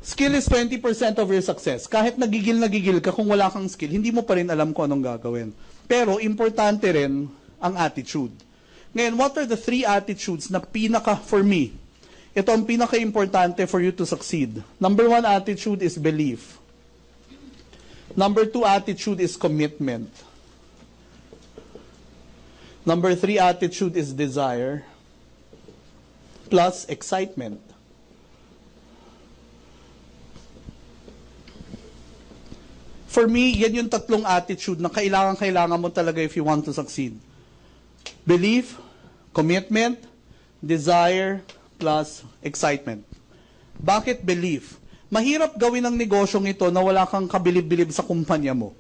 Skill is 20% of your success. Kahit nagigil ka, kung wala kang skill, hindi mo pa rin alam kung anong gagawin. Pero importante rin ang attitude. Ngayon, what are the 3 attitudes na for me, ito ang pinaka-importante for you to succeed. Number 1 attitude is belief. Number 2 attitude is commitment. Number 3 attitude is desire. Plus excitement. For me, yan yung 3 attitude na kailangan mo talaga if you want to succeed. Belief, commitment, desire, plus excitement. Bakit belief? Mahirap gawin ang negosyong ito na wala kang kabilib-bilib sa kumpanya mo.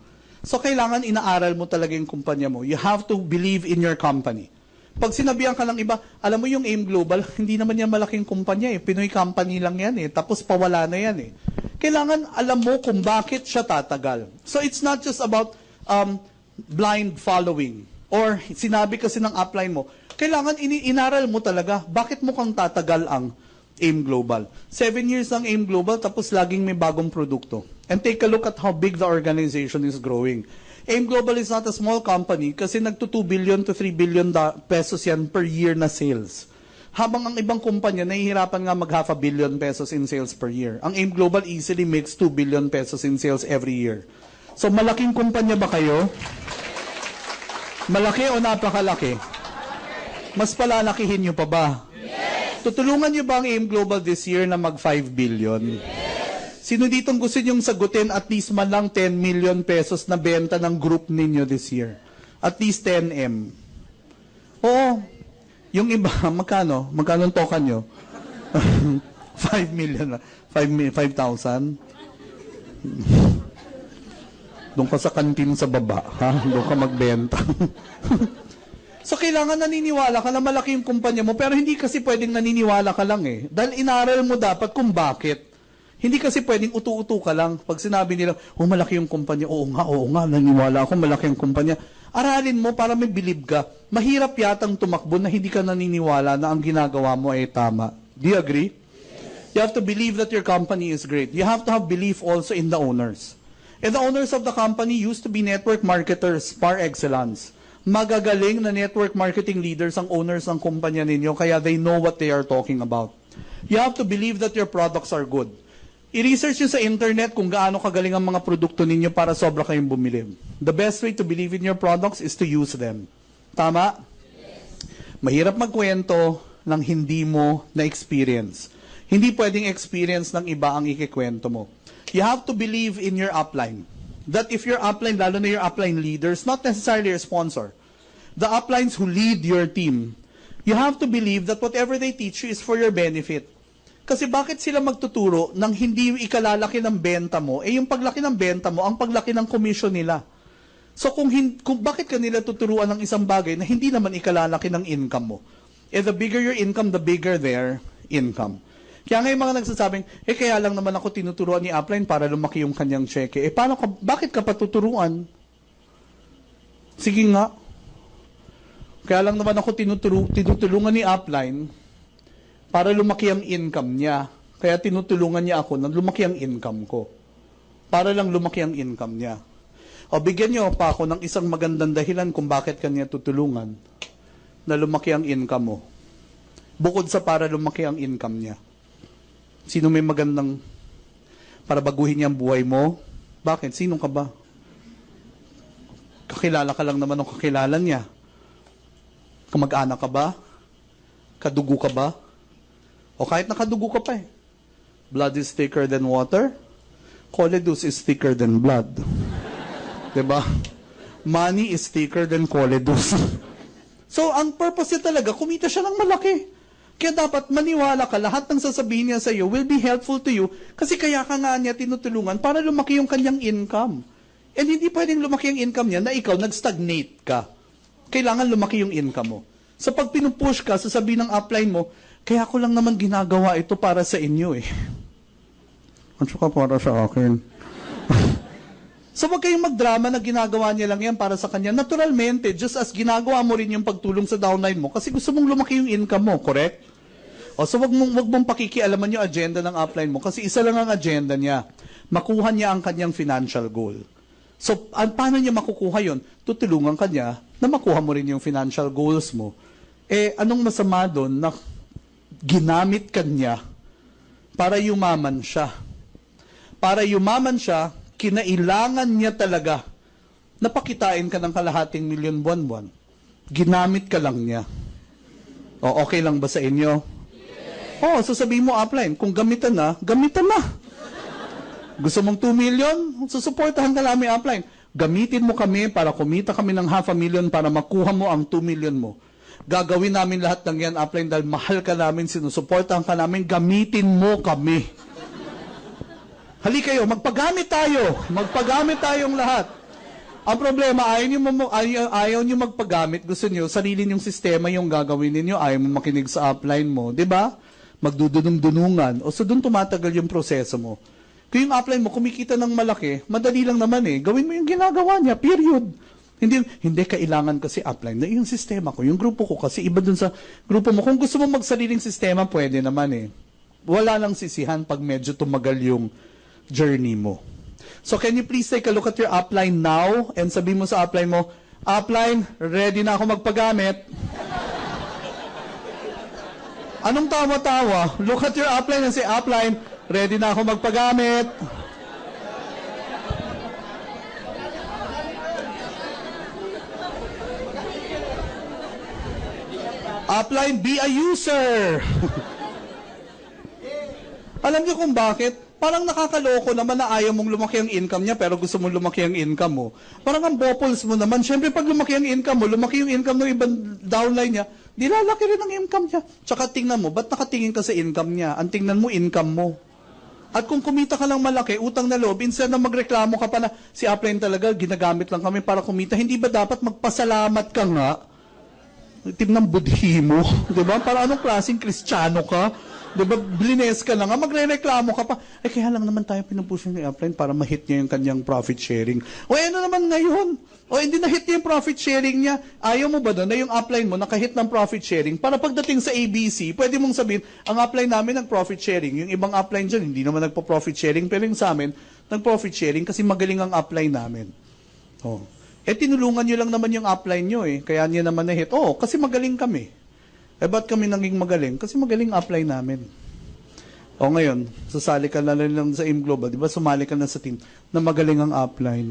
So, kailangan inaaral mo talaga yung kumpanya mo. You have to believe in your company. Pag sinabihan ka ng iba, alam mo yung AIM Global, hindi naman yan malaking kumpanya eh. Pinoy company lang yan eh. Tapos pawala na yan eh. Kailangan alam mo kung bakit siya tatagal. So, it's not just about blind following. Or sinabi kasi ng upline mo, kailangan inaral mo talaga, bakit mo kang tatagal ang AIM Global. 7 years ng AIM Global, tapos laging may bagong produkto. And take a look at how big the organization is growing. AIM Global is not a small company kasi nagto 2 billion to 3 billion pesos yan per year na sales. Habang ang ibang kumpanya, nahihirapan nga mag $500 million pesos in sales per year. Ang AIM Global easily makes 2 billion pesos in sales every year. So malaking kumpanya ba kayo? Malaki o napakalaki? Mas palalakihin nyo pa ba? Tutulungan niyo ba ang AIM Global this year na mag 5 billion? Yes. Sino ditong gusto niyong sagutin at least man lang 10 million pesos na benta ng group ninyo this year? At least 10M. Oo. Yung iba, magkano? Magkano ang token nyo? 5 million. 5,000? Doon ka sa kantin sa baba. Ha? Doon ka magbenta. So, kailangan naniniwala ka na malaki yung kumpanya mo, pero hindi kasi pwedeng naniniwala ka lang eh. Dahil inaral mo dapat kung bakit. Hindi kasi pwedeng utu-utu ka lang. Pag sinabi nila, oh, malaki yung kumpanya. Oo nga, naniniwala ako, malaki yung kumpanya. Aralin mo para may believe ka. Mahirap yatang tumakbo na hindi ka naniniwala na ang ginagawa mo ay tama. Do you agree? Yes. You have to believe that your company is great. You have to have belief also in the owners. And the owners of the company used to be network marketers par excellence. Magagaling na network marketing leaders ang owners ng kumpanya ninyo, kaya they know what they are talking about. You have to believe that your products are good. I-research nyo sa internet kung gaano kagaling ang mga produkto ninyo para sobra kayong bumili. The best way to believe in your products is to use them. Tama? Yes. Mahirap magkwento ng hindi mo na-experience. Hindi pwedeng experience ng iba ang ikikwento mo. You have to believe in your upline. That if your upline, lalo na your upline leaders, not necessarily your sponsor, the uplines who lead your team, you have to believe that whatever they teach you is for your benefit. Kasi bakit sila magtuturo nang hindi ikalalaki ng benta mo, yung paglaki ng benta mo, ang paglaki ng commission nila. So kung bakit kanila tuturuan ng isang bagay na hindi naman ikalalaki ng income mo? The bigger your income, the bigger their income. Kaya ngayon mga nagsasabing, kaya lang naman ako tinuturuan ni upline para lumaki yung kanyang cheque. Bakit ka patuturuan? Sige nga. Kaya lang naman ako tinutulungan ni upline para lumaki ang income niya. Kaya tinutulungan niya ako na lumaki ang income ko. Para lang lumaki ang income niya. O bigyan niyo pa ako ng isang magandang dahilan kung bakit kanya tutulungan. na lumaki ang income mo? Bukod sa para lumaki ang income niya. Sino may magandang para baguhin niya ang buhay mo? Bakit? Sino ka ba? Kakilala ka lang naman ng kakilala niya. Kamag-anak ka ba? Kadugo ka ba? O kahit nakadugo ka pa eh. Blood is thicker than water. Coledus is thicker than blood. Diba? Money is thicker than coledus. So, ang purpose niya talaga, kumita siya ng malaki. Kaya dapat maniwala ka, lahat ng sasabihin niya sa iyo will be helpful to you kasi kaya ka nga niya tinutulungan para lumaki yung kanyang income. And hindi pwedeng lumaki yung income niya na ikaw nag-stagnate ka. Kailangan lumaki yung income mo. So pag pinupush ka, sasabihin ng upline mo, kaya ko lang naman ginagawa ito para sa inyo eh. At saka para sa akin. So wag kayong magdrama na ginagawa niya lang yan para sa kanya. Naturalmente, just as ginagawa mo rin yung pagtulong sa downline mo kasi gusto mong lumaki yung income mo, correct? O so wag mong pakikialaman yung agenda ng upline mo kasi isa lang ang agenda niya. Makuha niya ang kanyang financial goal. So paano niya makukuha yon? Tutulungan ka niya na makuha mo rin yung financial goals mo. Eh anong masama doon na ginamit ka niya para yumaman siya? Para yumaman siya, kinailangan niya talaga na pakitain ka ng kalahating milyon buwan-buwan. Ginamit ka lang niya. O, okay lang ba sa inyo? Oo, so sabihin mo upline, kung gamitan na, gamitan na. Gusto mong 2 million? Susuportahan ka namin upline. Gamitin mo kami para kumita kami ng 500,000 para makuha mo ang 2 million mo. Gagawin namin lahat ng yan upline dahil mahal ka namin, sinusuportahan ka namin, gamitin mo kami. Hali kayo, magpagamit tayo. Magpagamit tayong lahat. Ang problema, ayaw nyo magpagamit. Gusto nyo, sarili nyong sistema yung gagawin ninyo. Ayaw mo makinig sa upline mo. Diba? Magdudunong-dunungan. O so doon tumatagal yung proseso mo. Kung yung upline mo, kumikita ng malaki, madali lang naman eh. Gawin mo yung ginagawa niya. Period. Hindi kailangan kasi upline. Na yung sistema ko, yung grupo ko, kasi iba dun sa grupo mo. Kung gusto mo magsariling sistema, pwede naman eh. Wala lang sisihan pag medyo tumagal yung journey mo. So can you please take a look at your upline now and sabihin mo sa upline mo, upline, ready na ako magpagamit. Anong tawa-tawa? Look at your upline and say, upline, ready na ako magpagamit. Upline, be a user. Alam niyo kung bakit? Parang nakakaloko naman na ayaw mong lumaki ang income niya pero gusto mong lumaki ang income mo. Parang ang bopols mo naman. Siyempre pag lumaki ang income mo, lumaki yung income ng ibang downline niya, di lalaki rin ang income niya. Tsaka tingnan mo, ba't nakatingin ka sa income niya? Ang tingnan mo, income mo. At kung kumita ka lang malaki, utang na loob, instead na magreklamo ka pa na si upline talaga, ginagamit lang kami para kumita, hindi ba dapat magpasalamat ka nga? Itim ng budhi mo. Diba? Para anong klaseng kristyano ka? Diba, blines ka na nga, magre-reklamo ka pa. Eh, kaya lang naman tayo pinupush ng upline para ma-hit niya yung kanyang profit sharing. O, ano naman ngayon? O, hindi na-hit niya yung profit sharing niya. Ayaw mo ba doon na yung upline mo nakahit ng profit sharing? Para pagdating sa ABC, pwede mong sabihin, ang upline namin nag-profit sharing. Yung ibang upline dyan, hindi naman nagpo-profit sharing. Pero yung sa amin, nag-profit sharing kasi magaling ang upline namin. O. Eh, tinulungan nyo lang naman yung upline nyo eh. Kaya niya naman na-hit. Oo, kasi magaling kami. Eh, ba't kami naging magaling? Kasi magaling upline namin. O ngayon, sasali ka na lang sa AIM Global. Di ba sumali ka na sa team na magaling ang upline?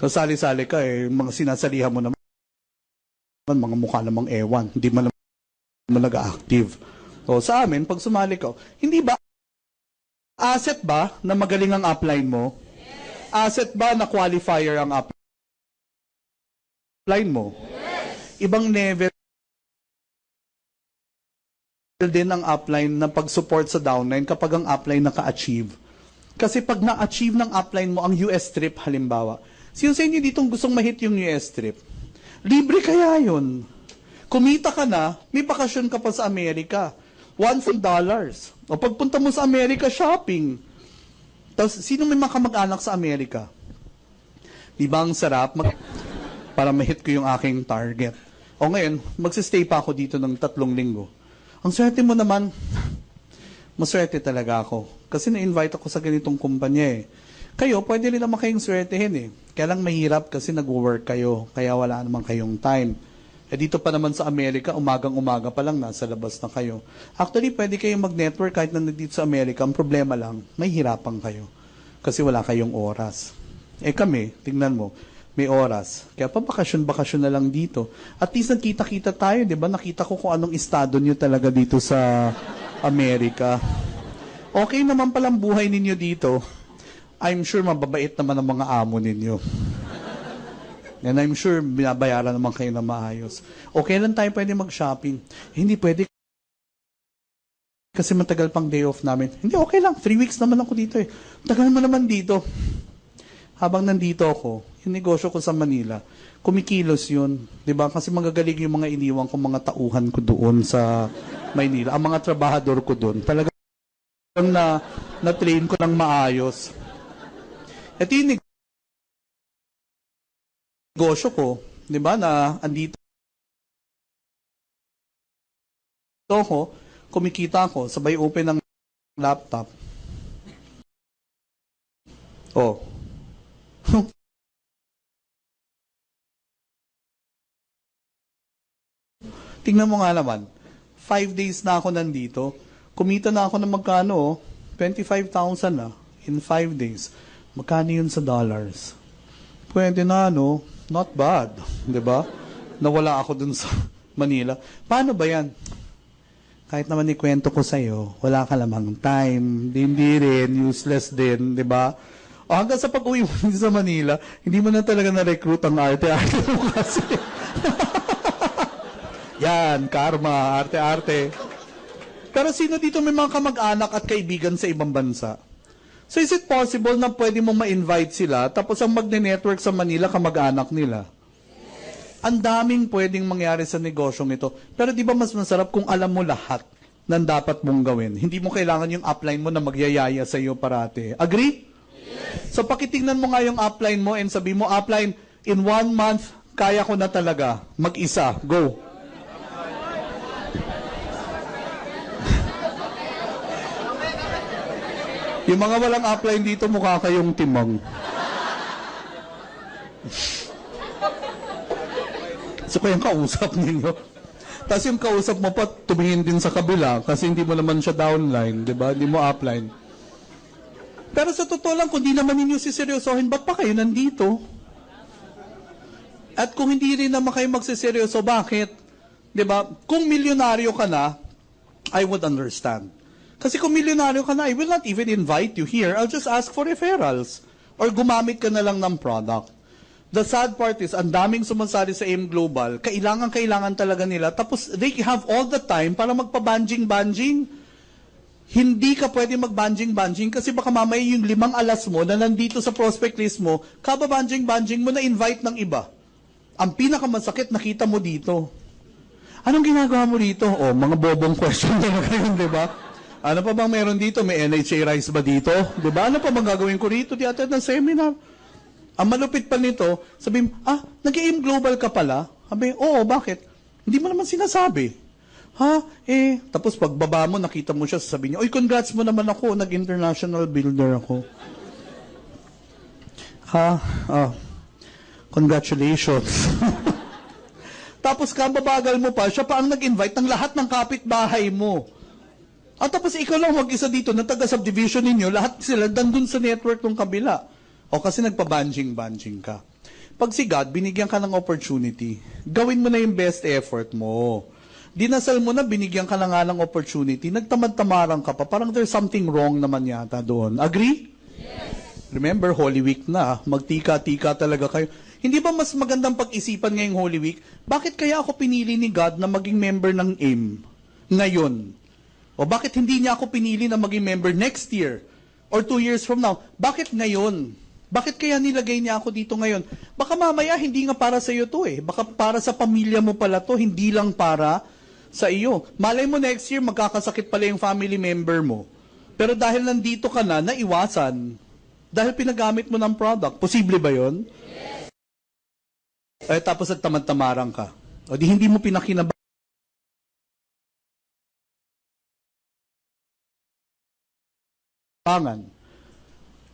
Kasali-sali ka eh. Mga sinasalihan mo naman. Mga mukha namang ewan. Hindi man naman nag-active. O sa amin, pag sumali ka, hindi ba asset ba na magaling ang upline mo? Asset ba na qualifier ang upline mo? Ibang level din ang upline na pag-support sa downline kapag ang upline naka-achieve. Kasi pag na-achieve ng upline mo ang US trip halimbawa, sino sa inyo ditong gustong ma-hit yung US trip? Libre kaya yun. Kumita ka na, may bakasyon ka pa sa Amerika. $1,000. O pagpunta mo sa Amerika, shopping. Tapos, sino may makamag-anak sa Amerika? Di ba ang sarap? Para ma-hit ko yung aking target. O ngayon, magsistay pa ako dito ng 3 linggo. Ang swerte mo naman, maswerte talaga ako. Kasi na-invite ako sa ganitong kumpanya eh. Kayo, pwede rin naman kayong swertehin eh. Kaya lang mahirap kasi nag-work kayo. Kaya wala naman kayong time. Dito pa naman sa Amerika, umagang-umaga pa lang, nasa labas na kayo. Actually, pwede kayong mag-network kahit nandito sa Amerika. Ang problema lang, may hirapan kayo. Kasi wala kayong oras. Kami, tingnan mo, may oras. Kaya pabakasyon-bakasyon na lang dito. At least nagkita-kita tayo, di ba? Nakita ko kung anong estado nyo talaga dito sa Amerika. Okay naman palang buhay ninyo dito. I'm sure mababait naman ang mga amo ninyo. And I'm sure binabayaran naman kayo na maayos. Okay lang tayo pwede mag-shopping. Hindi pwede kasi matagal pang day off namin. Hindi, okay lang. 3 weeks naman ako dito eh. Tagal mo naman dito. Habang nandito ako, yung negosyo ko sa Manila, kumikilos yun. Diba? Kasi magagaling yung mga iniwan ko, mga tauhan ko doon sa Maynila. Ang mga trabahador ko doon. Talagang na-train ko lang maayos. Ito yung negosyo ko, di ba, na andito ako, kumikita ako, sabay open ng laptop. Oh. Tingnan mo nga naman, 5 days na ako nandito, kumita na ako ng magkano, 25,000 na, in 5 days. Magkano yun sa dollars? Pwede na, no? Not bad, di ba? Nawala ako dun sa Manila. Paano ba yan? Kahit naman ikwento ko sa'yo, wala ka lamang time, hindi rin, useless din, di ba? O hanggang sa pag-uwi mo sa Manila, hindi mo na talaga na-recruit ang arte-arte mo kasi. Yan, karma, arte-arte. Pero sino dito may mga kamag-anak at kaibigan sa ibang bansa? So is it possible na pwede mo ma-invite sila tapos ang magne-network sa Manila kamag-anak nila? Ang daming pwedeng mangyari sa negosyong ito. Pero di ba mas masarap kung alam mo lahat ng dapat mong gawin? Hindi mo kailangan yung upline mo na magyayaya sa iyo parate. Agree? Yes. So pakitingnan mo nga yung upline mo and sabi mo, upline, in 1 month, kaya ko na talaga. Mag-isa. Go. Yung mga walang upline dito, mukha kayong timang. So kayong kausap ninyo. Tapos yung kausap mo pa, tumingin din sa kabila kasi hindi mo naman siya downline, di ba? Hindi mo upline. Pero sa totoo lang, kung di naman ninyo siseryosohin, ba't pa kayo nandito? At kung hindi rin naman kayo magsiseryoso, bakit? Di ba? Kung milyonaryo ka na, I would understand. Kasi kung milyonaryo ka na, I will not even invite you here. I'll just ask for referrals. Or gumamit ka na lang ng product. The sad part is, ang daming sumasali sa AIM Global, kailangan talaga nila, tapos they have all the time para magpa-banjing-banjing. Hindi ka pwede mag-banjing-banjing kasi baka mamaya yung 5 alas mo na nandito sa prospect list mo, kababanjing-banjing mo na invite ng iba. Ang pinakamasakit, nakita mo dito. Anong ginagawa mo dito? Oh, mga bobong question talaga yun, di ba? Ano pa bang meron dito? May NHA rice ba dito? Diba? Ano pa bang gagawin ko rito? Di attend ng seminar. Ang malupit pa nito, sabihin, nag-AIM Global ka pala? Sabi, oo, bakit? Hindi mo naman sinasabi. Tapos pagbaba mo, nakita mo siya, sabi niya, oy, congrats mo naman ako, nag-international builder ako. Congratulations. Tapos kababagal mo pa, siya pa ang nag-invite ng lahat ng kapitbahay mo. At tapos ikaw lang mag-isa dito na taga-subdivision ninyo, lahat sila dandun sa network ng kabila. O kasi nagpa-banjing-banjing ka. Pag si God, binigyan ka ng opportunity, gawin mo na yung best effort mo. Dinasal mo na, binigyan ka na nga ng opportunity, nagtamad-tamarang ka pa, parang there's something wrong naman yata doon. Agree? Yes. Remember, Holy Week na, magtika-tika talaga kayo. Hindi ba mas magandang pag-isipan ngayong Holy Week? Bakit kaya ako pinili ni God na maging member ng AIM ngayon? O bakit hindi niya ako pinili na maging member next year or 2 years from now? Bakit ngayon? Bakit kaya nilagay niya ako dito ngayon? Baka mamaya hindi nga para sa iyo to eh. Baka para sa pamilya mo pala to, hindi lang para sa iyo. Malay mo next year magkakasakit pala yung family member mo. Pero dahil nandito ka na, naiwasan. Dahil pinagamit mo ng product. Posible ba yon? Yes. Tapos at tamad-tamarang ka. O di hindi mo pinakinabangan.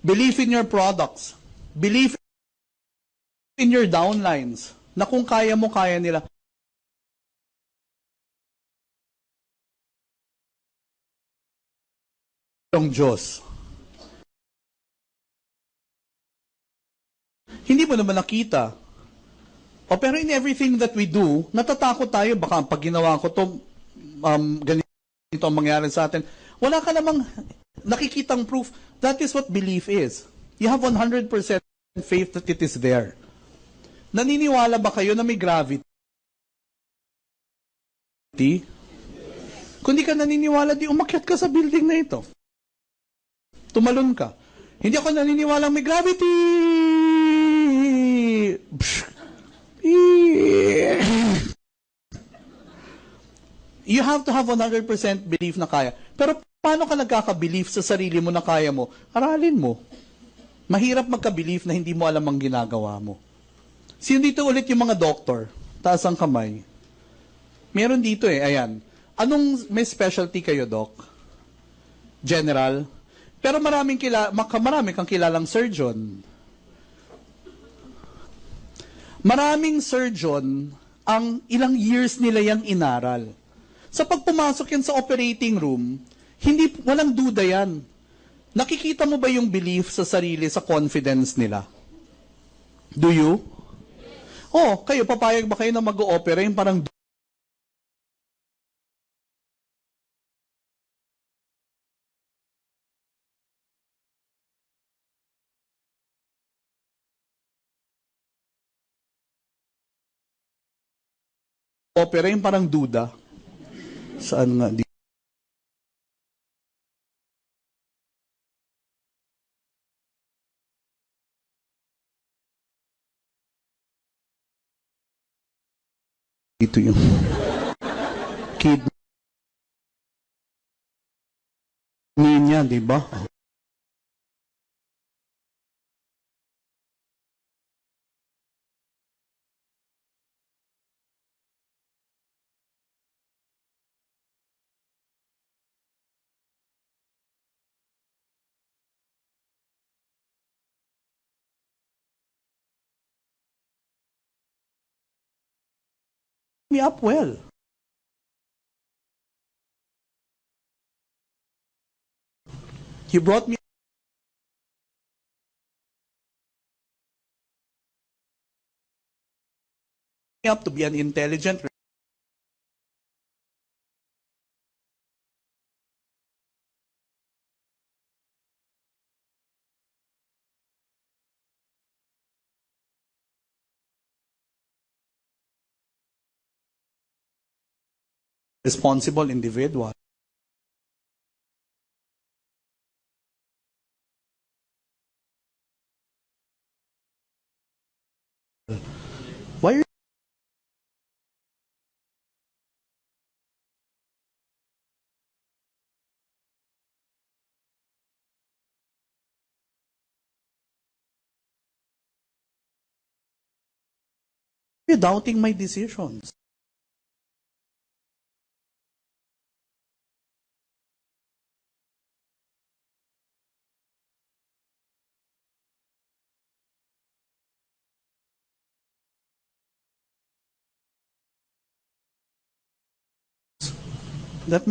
Believe in your products. Believe in your downlines na kung kaya mo, kaya nila. merong Diyos. Hindi mo naman nakita. O pero in everything that we do, natatakot tayo, baka pag ginawa ko to, ganito ang mangyari sa atin. Wala ka namang nakikitang proof. That is what belief is. You have 100% faith that it is there. Naniniwala ba kayo na may gravity? Kung di ka naniniwala, di umakyat ka sa building na ito. Tumalon ka. Hindi ako naniniwala may gravity! You have to have 100% belief na kaya. Pero paano ka nagkaka-belief sa sarili mo na kaya mo? Aralin mo. Mahirap magka-belief na hindi mo alam ang ginagawa mo. Sino dito ulit yung mga doktor? Taas ang kamay. Meron dito ayan. May specialty kayo, Doc? General? Pero marami kang kilalang surgeon. Maraming surgeon, ang ilang years nila yang inaral. Sa pagpumasok yan sa operating room, walang duda yan. Nakikita mo ba yung belief sa sarili, sa confidence nila? Do you? Kayo, papayag ba kayo na mag-ooperate parang opera yung parang duda? Saan nga? Dito yung kidney niya, di ba? Me up well. He brought me up to be an intelligent, responsible individual. Why are you doubting my decisions? That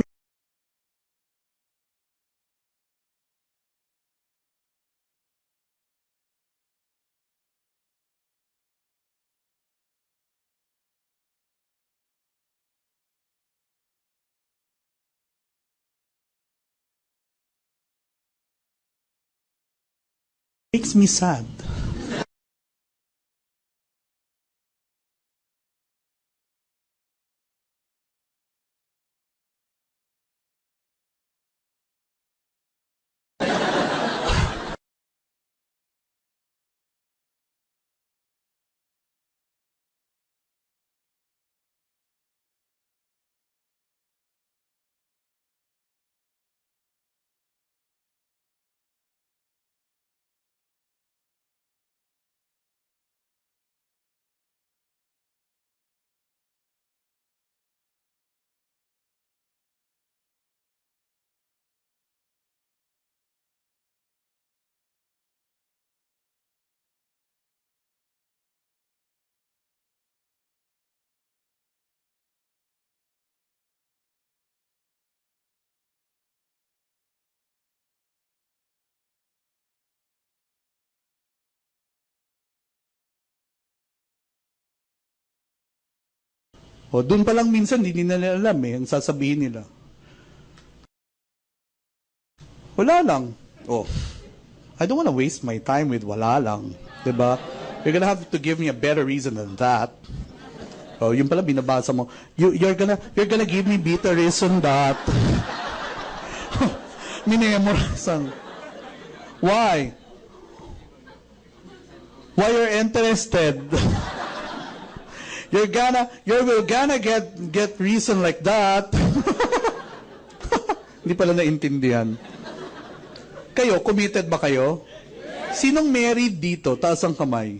makes me sad. O, doon pa lang minsan, hindi nila alam ang sasabihin nila. Wala lang. Oh, I don't want to waste my time with wala lang. Diba? You're gonna have to give me a better reason than that. Oh, yun pala binabasa mo. You're gonna give me better reason that. Minemorize ang. Why? Why you're interested? You're gonna get reason like that. Hindi pala naintindihan. Kayo, committed ba kayo? Sinong married dito? Taas ang kamay.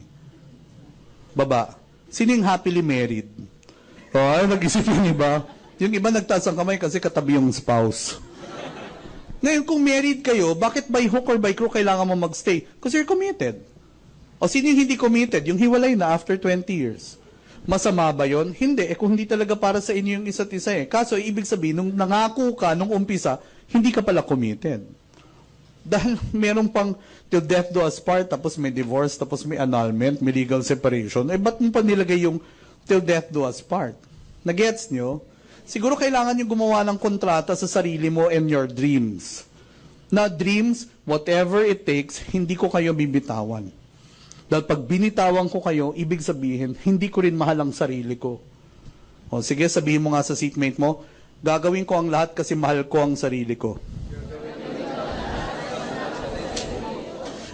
Baba. Sino yung happily married? Oh, nag-isip yung iba. Yung iba nagtaas ang kamay kasi katabi yung spouse. Ngayon, kung married kayo, bakit by hook or by crook kailangan mo magstay? Because you're committed. O sino yung hindi committed? Yung hiwalay na after 20 years. Masama ba yun? Hindi. Kung hindi talaga para sa inyo yung isa't isa Kaso, ibig sabihin, nung nangako ka, nung umpisa, hindi ka pala committed. Dahil meron pang till death do us part, tapos may divorce, tapos may annulment, may legal separation. Ba't mo pa nilagay yung till death do us part? Nagets nyo? Siguro kailangan nyo gumawa ng kontrata sa sarili mo and your dreams. Na dreams, whatever it takes, hindi ko kayo bibitawan. Dahil pag binitawan ko kayo, ibig sabihin, hindi ko rin mahal ang sarili ko. O sige, sabihin mo nga sa seatmate mo, gagawin ko ang lahat kasi mahal ko ang sarili ko.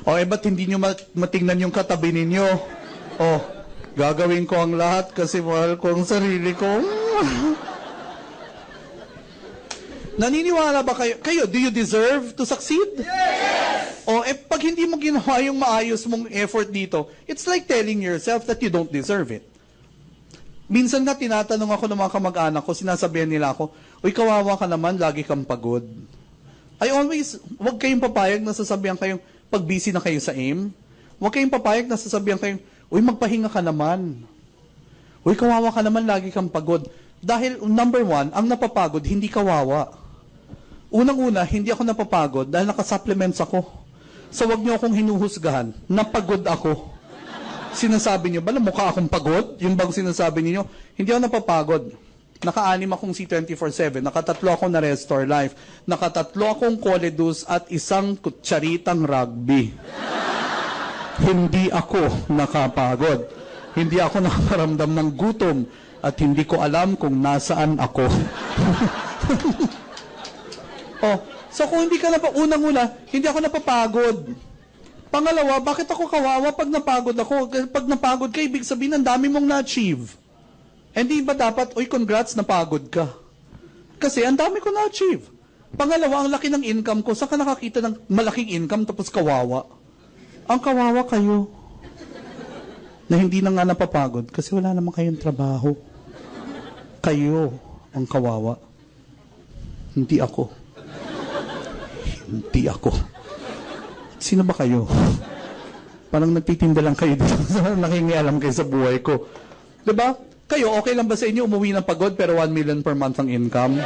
O ba't hindi nyo matingnan yung katabi ninyo? O, gagawin ko ang lahat kasi mahal ko ang sarili ko. Naniniwala ba kayo? Kayo, do you deserve to succeed? Yes! O, pag hindi mo ginawa yung maayos mong effort dito, it's like telling yourself that you don't deserve it. Minsan nga tinatanong ako ng mga kamag-anak ko, sinasabihan nila ako, uy, kawawa ka naman, lagi kang pagod. Huwag kayong papayag na sasabihan kayong, pag busy na kayo sa aim, huwag kayong papayag na sasabihan kayong, uy, magpahinga ka naman. Uy, kawawa ka naman, lagi kang pagod. Dahil, number one, ang napapagod, hindi kawawa. Unang-una, hindi ako napapagod dahil nakasupplements ako. So, wag niyo akong hinuhusgahan. Napagod ako. Sinasabi niyo, bala mukha akong pagod? Yung bang sinasabi niyo? Hindi ako napapagod. Naka-anim akong C24/7. Nakatatlo akong na Restore Life. Nakatatlo akong Coledus at isang kutsaritang rugby. Hindi ako nakapagod. Hindi ako nakaramdam ng gutom. At hindi ko alam kung nasaan ako. So kung hindi ka unang-una, hindi ako napapagod. Pangalawa, bakit ako kawawa pag napagod ako? Pag napagod ka, ibig sabihin, ang dami mong na-achieve. Hindi ba dapat, uy, congrats, napagod ka? Kasi ang dami ko na-achieve. Pangalawa, ang laki ng income ko. Saan ka nakakita ng malaking income tapos kawawa? Ang kawawa kayo. Na hindi na nga napapagod kasi wala naman kayong trabaho. Kayo ang kawawa. Hindi ako. Hindi ako. Sino ba kayo? Parang nagtitinda lang kayo dito. Nakingialam kayo sa buhay ko. Diba? Kayo, okay lang ba sa inyo umuwi ng pagod pero 1 million per month ang income?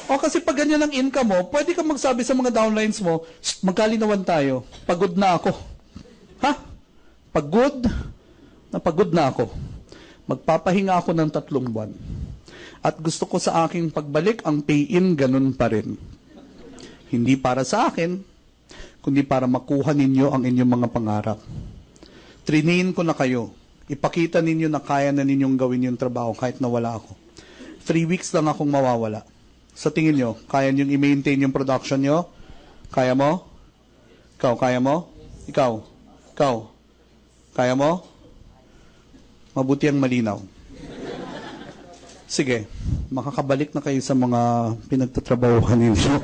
O kasi pag ganyan ang income mo, pwede kang magsabi sa mga downlines mo, magkalinawan tayo. Pagod na ako. Ha? Pagod? Napagod na ako. Magpapahinga ako ng 3 buwan. At gusto ko sa aking pagbalik, ang pay-in ganun pa rin. Hindi para sa akin, kundi para makuha ninyo ang inyong mga pangarap. Trinain ko na kayo. Ipakita ninyo na kaya na ninyong gawin yung trabaho kahit na wala ako. 3 weeks lang akong mawawala. Sa tingin nyo, kaya nyo i-maintain yung production nyo? Kaya mo? Ikaw, kaya mo? Ikaw? Ikaw? Kaya mo? Mabuti ang malinaw. Sige, makakabalik na kayo sa mga pinagtatrabahuhan ninyo.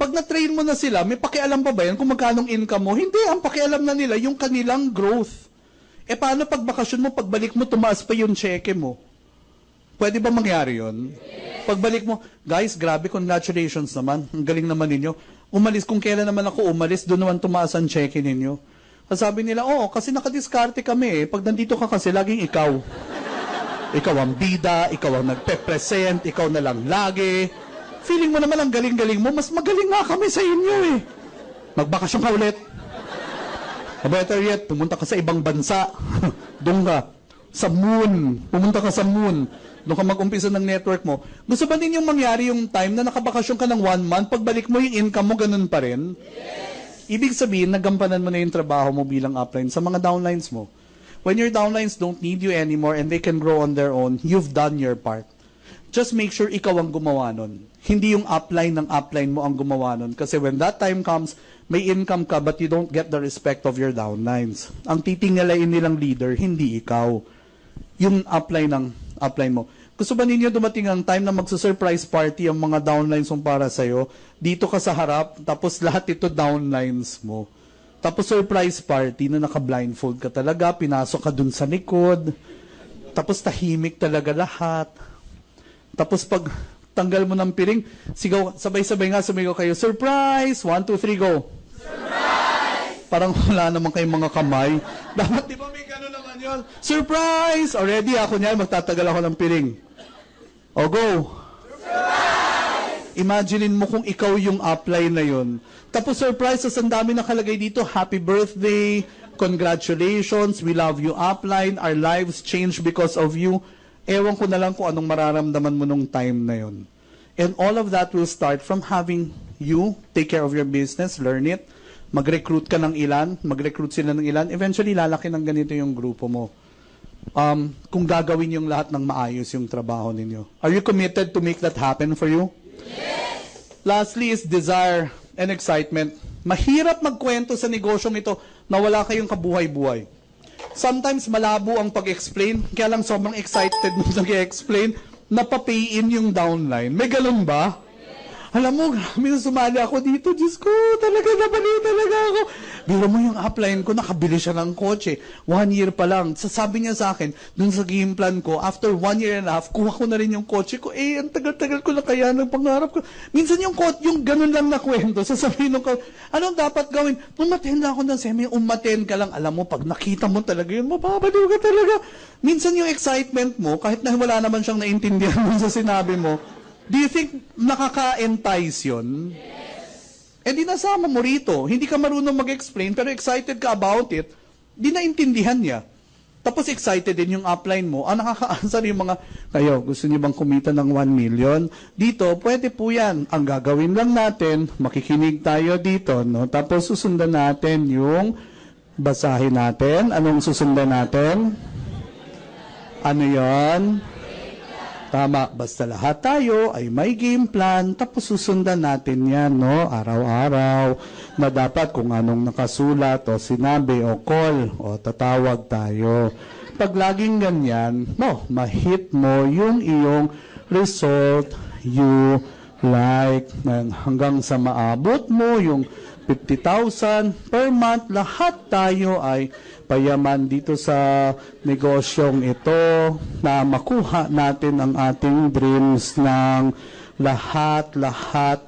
Pag na-train mo na sila, may pakialam pa ba yan kung magkanong income mo? Hindi, ang pakialam na nila yung kanilang growth. Paano pag bakasyon mo, pagbalik mo, tumaas pa yung cheque mo? Pwede ba mangyari yun? Pagbalik mo, guys, grabe, congratulations naman. Ang galing naman ninyo. Umalis, kung kailan naman ako umalis, doon naman tumaas ang cheque ninyo. Sabi nila, oo, kasi nakadiskarte kami Pag nandito ka kasi, laging ikaw. Ikaw ang bida, ikaw ang nagpe-present, ikaw na lang lagi. Feeling mo naman ang galing-galing mo, mas magaling nga kami sa inyo Magbakasyon ka ulit. Better yet, pumunta ka sa ibang bansa. Doon ka. sa moon. Pumunta ka sa moon. Doon ka mag-umpisa ng network mo. Gusto ba ninyong mangyari yung time na nakabakasyon ka ng 1 month, pagbalik mo yung income mo, ganun pa rin? Yes. Ibig sabihin, nagampanan mo na yung trabaho mo bilang upline sa mga downlines mo. When your downlines don't need you anymore and they can grow on their own, you've done your part. Just make sure ikaw ang gumawa nun. Hindi yung upline ng upline mo ang gumawa nun. Kasi when that time comes, may income ka but you don't get the respect of your downlines. Ang titingalain nilang leader, hindi ikaw. Yung upline ng upline mo. Gusto ba ninyo dumating ang time na magsa-surprise party ang mga downlines mo para sa'yo? Dito ka sa harap, tapos lahat ito downlines mo. Tapos surprise party na naka-blindfold ka talaga, pinasok ka dun sa likod, tapos tahimik talaga lahat. Tapos pag tanggal mo ng piring, sigaw, sabay-sabay nga sumigaw kayo, surprise! 1, 2, 3, go! Surprise! Parang wala naman kayong mga kamay. Dapat di ba may gano'n naman yun? Surprise! Already ako niyan, magtatagal ako ng piring. O go! Surprise! Imaginein mo kung ikaw yung upline na yun. Tapos surprise, ang dami nakalagay dito, happy birthday, congratulations, we love you upline, our lives changed because of you. Ewan ko na lang kung anong mararamdaman mo nung time na yun. And all of that will start from having you take care of your business, learn it, mag-recruit ka ng ilan, mag-recruit sila ng ilan, eventually lalaki ng ganito yung grupo mo. Kung gagawin yung lahat ng maayos yung trabaho ninyo. Are you committed to make that happen for you? Yes! Lastly is desire and excitement. Mahirap magkwento sa negosyong ito na wala kayong kabuhay-buhay. Sometimes malabo ang pag-explain, kaya lang sobrang excited mo nag-explain, napapay-in yung downline. May ganun ba? Alam mo, grabe sumali ako dito. Diyos ko, talaga nabaliw talaga ako. Biro mo yung upline ko, nakabili siya ng kotse. 1 year pa lang. Sabi niya sa akin, dun sa game plan ko, after 1 year and a half, kuha ko na rin yung kotse ko. Ang tagal-tagal ko na kaya ng pangarap ko. Minsan yung ganun lang na kwento, sasabihin ko, anong dapat gawin? Umaten lang ako ng semi, umaten ka lang. Alam mo, pag nakita mo talaga yun, mababaliw ka talaga. Minsan yung excitement mo, kahit na wala naman siyang naintindihan sa sinabi mo, do you think nakaka-entice yun? Yes. Eh di nasama mo rito. Hindi ka marunong mag-explain, pero excited ka about it, di naintindihan niya. Tapos excited din yung upline mo. Nakaka-answer yung mga, kayo, gusto niyo bang kumita ng 1 million? Dito, pwede po yan. Ang gagawin lang natin, makikinig tayo dito, no? Tapos susundan natin yung, basahin natin. Anong susundan natin? Ano yon? Tama, basta lahat tayo ay may game plan, tapos susundan natin yan, no? Araw-araw, na dapat kung anong nakasulat o sinabi o call o tatawag tayo. Pag laging ganyan, no, ma-hit mo yung iyong result you like. Hanggang sa maabot mo yung 50,000 per month, lahat tayo ay payaman dito sa negosyong ito na makuha natin ang ating dreams ng lahat-lahat.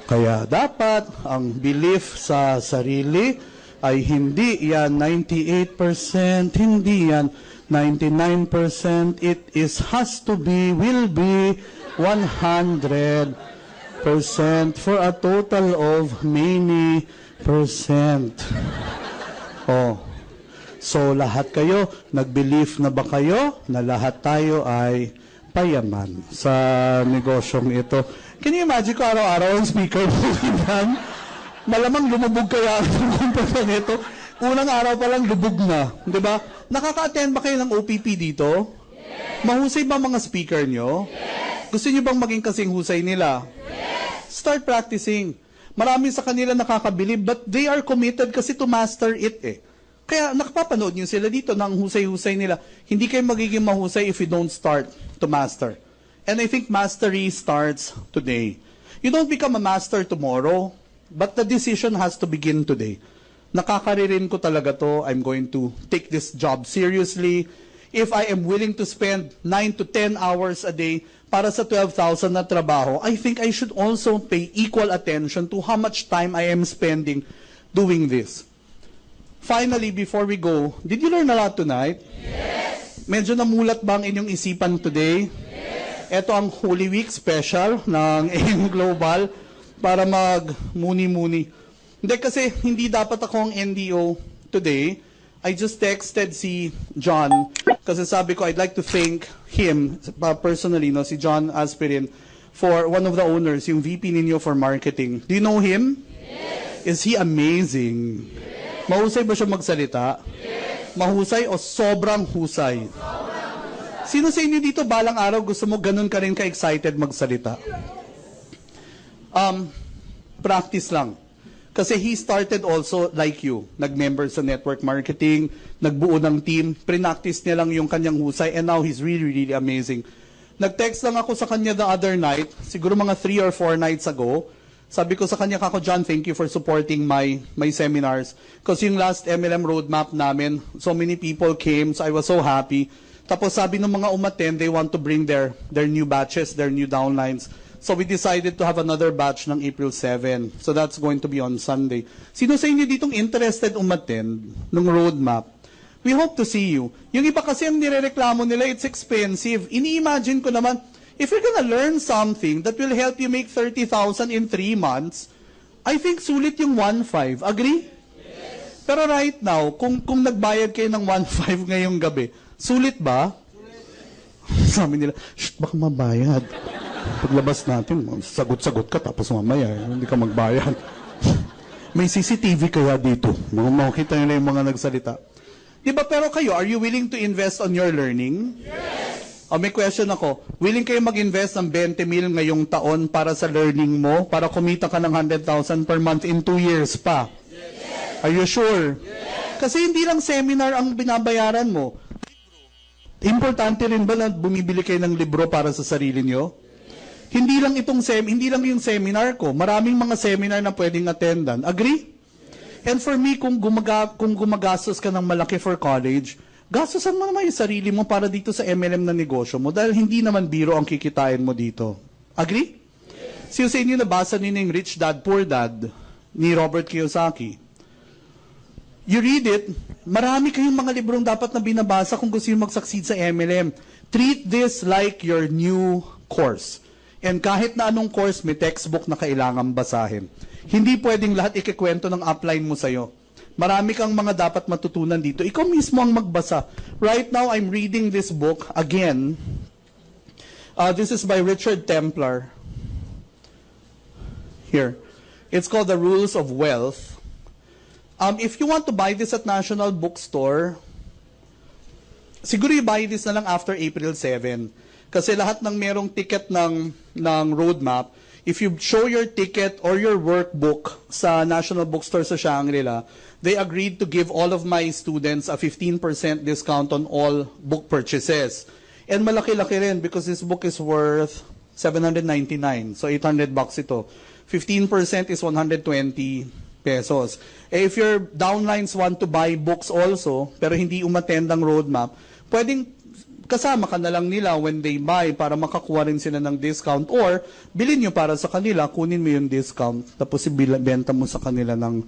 Kaya dapat ang belief sa sarili ay hindi yan 98%, hindi yan 99%, it has to be, will be 100% for a total of many percent. Oh. So lahat kayo, nag-believe na ba kayo na lahat tayo ay payaman sa negosyong ito? Can you imagine ko araw-araw ang speaker mo? Malamang lumubog kaya ang kumpanya nito. Unang araw pa lang lubog na, 'di ba? Nakaka-attend ba kayo ng OPP dito? Yes. Mahusay ba mga speaker nyo? Yes. Gusto nyo bang maging kasing husay nila? Yes. Start practicing. Marami sa kanila nakakabilib, but they are committed kasi to master it eh. Kaya nakapapanood nyo sila dito ng husay-husay nila. Hindi kayo magiging mahusay if you don't start to master. And I think mastery starts today. You don't become a master tomorrow, but the decision has to begin today. Nakakaririn ko talaga to, I'm going to take this job seriously. If I am willing to spend 9 to 10 hours a day para sa 12,000 na trabaho, I think I should also pay equal attention to how much time I am spending doing this. Finally, before we go, did you learn a lot tonight? Yes! Medyo namulat ba ang inyong isipan today? Yes! Ito ang Holy Week special ng AM Global. para mag-muni-muni. Hindi kasi hindi dapat ako ang NDO today. I just texted si John kasi sabi ko I'd like to thank him personally, no, si John Aspirin, for one of the owners, yung VP ninyo for marketing. Do you know him? Yes. Is he amazing? Yes. Mahusay ba siya magsalita? Yes. Mahusay o sobrang husay? Sobrang husay. Sino sa inyo dito balang araw gusto mo ganun ka rin ka-excited magsalita? Practice lang. Kasi he started also like you. Nag-member sa network marketing, nagbuo ng team, pre-practice niya lang yung kanyang husay, and now he's really, really amazing. Nag-text lang ako sa kanya the other night, siguro mga 3 or 4 nights ago. Sabi ko sa kanya, Kako John, thank you for supporting my seminars. Kasi yung last MLM roadmap namin, so many people came, so I was so happy. Tapos sabi ng mga umattend, they want to bring their new batches, their new downlines. So we decided to have another batch ng April 7. So that's going to be on Sunday. Sino sa inyo ditong interested umattend ng roadmap? We hope to see you. Yung iba kasi ang nirereklamo nila, it's expensive. Ini-imagine ko naman, if you're gonna learn something that will help you make 30,000 in 3 months, I think sulit yung 1.5. Agree? Yes. Pero right now, kung nagbayad kayo ng 1.5 ngayong gabi, sulit ba? Sabi nila, baka mabayad. Paglabas natin, sagot-sagot ka tapos mamaya, hindi ka magbayad. May CCTV kaya dito. Makikita nila yung mga nagsalita. Diba, pero kayo, are you willing to invest on your learning? Yes! May question ako. Willing kayo mag-invest ng 20 mil ngayong taon para sa learning mo? Para kumita ka ng 100,000 per month in 2 years pa? Yes! Are you sure? Yes! Kasi hindi lang seminar ang binabayaran mo. Importante rin ba na bumibili kayo ng libro para sa sarili nyo? Hindi lang yung seminar ko. Maraming mga seminar na pwedeng attendan. Agree? And for me, kung gumagastos ka ng malaki for college, gastosan mo naman yung sarili mo para dito sa MLM na negosyo mo dahil hindi naman biro ang kikitain mo dito. Agree? Yes. Siyo sa inyo nabasa niyo yung Rich Dad, Poor Dad ni Robert Kiyosaki. You read it, marami kayong mga librong dapat na binabasa kung gusto nyo mag-succeed sa MLM. Treat this like your new course. And kahit na anong course, may textbook na kailangan basahin. Hindi pwedeng lahat ikikwento ng upline mo sa'yo. Marami kang mga dapat matutunan dito. Ikaw mismo ang magbasa. Right now, I'm reading this book again. This is by Richard Templar. Here. It's called The Rules of Wealth. If you want to buy this at National Bookstore, siguro you buy this na lang after April 7. Kasi lahat ng merong ticket ng roadmap, if you show your ticket or your workbook sa National Bookstore sa Shangri-La, they agreed to give all of my students a 15% discount on all book purchases. And malaki-laki rin because this book is worth $799. So $800 ito. 15% is 120 pesos. If your downlines want to buy books also, pero hindi umattend ang roadmap, pwedeng kasama ka na lang nila when they buy para makakuha rin sila ng discount, or bilhin nyo para sa kanila, kunin mo yung discount, tapos ibenta mo sa kanila ng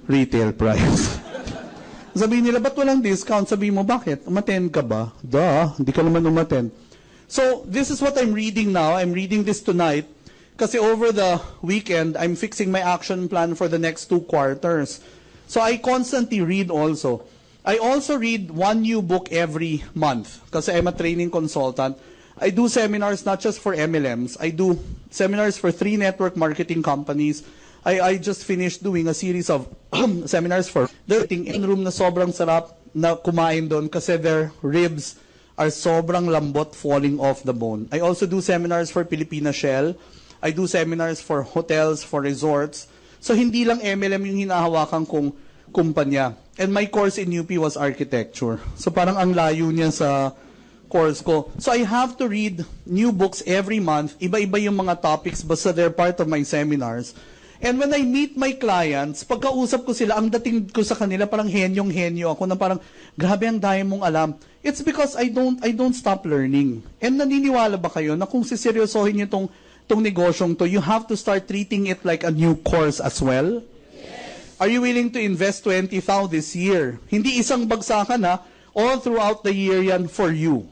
retail price. Sabihin nila, ba't walang discount? Sabihin mo, bakit? Umattend ka ba? Hindi ka naman umattend. So, this is what I'm reading now. I'm reading this tonight kasi over the weekend, I'm fixing my action plan for the next 2 quarters. So, I constantly read also. I also read one new book every month kasi I'm a training consultant. I do seminars not just for MLMs. I do seminars for 3 network marketing companies. I just finished doing a series of seminars for the in-room na sobrang sarap na kumain doon kasi their ribs are sobrang lambot, falling off the bone. I also do seminars for Filipina Shell. I do seminars for hotels, for resorts. So hindi lang MLM yung hinahawakan kong kumpanya. And my course in UP was architecture. So parang ang layo niya sa course ko. So I have to read new books every month. Iba-iba yung mga topics basta they're part of my seminars. And when I meet my clients, pagkausap ko sila, ang dating ko sa kanila parang henyong-henyo ako na parang grabe ang dami mong alam. It's because I don't stop learning. And naniniwala ba kayo na kung siseryosohin niyo tong negosyong to, you have to start treating it like a new course as well? Are you willing to invest 20,000 this year? Hindi isang bagsakan ha. All throughout the year yan for you.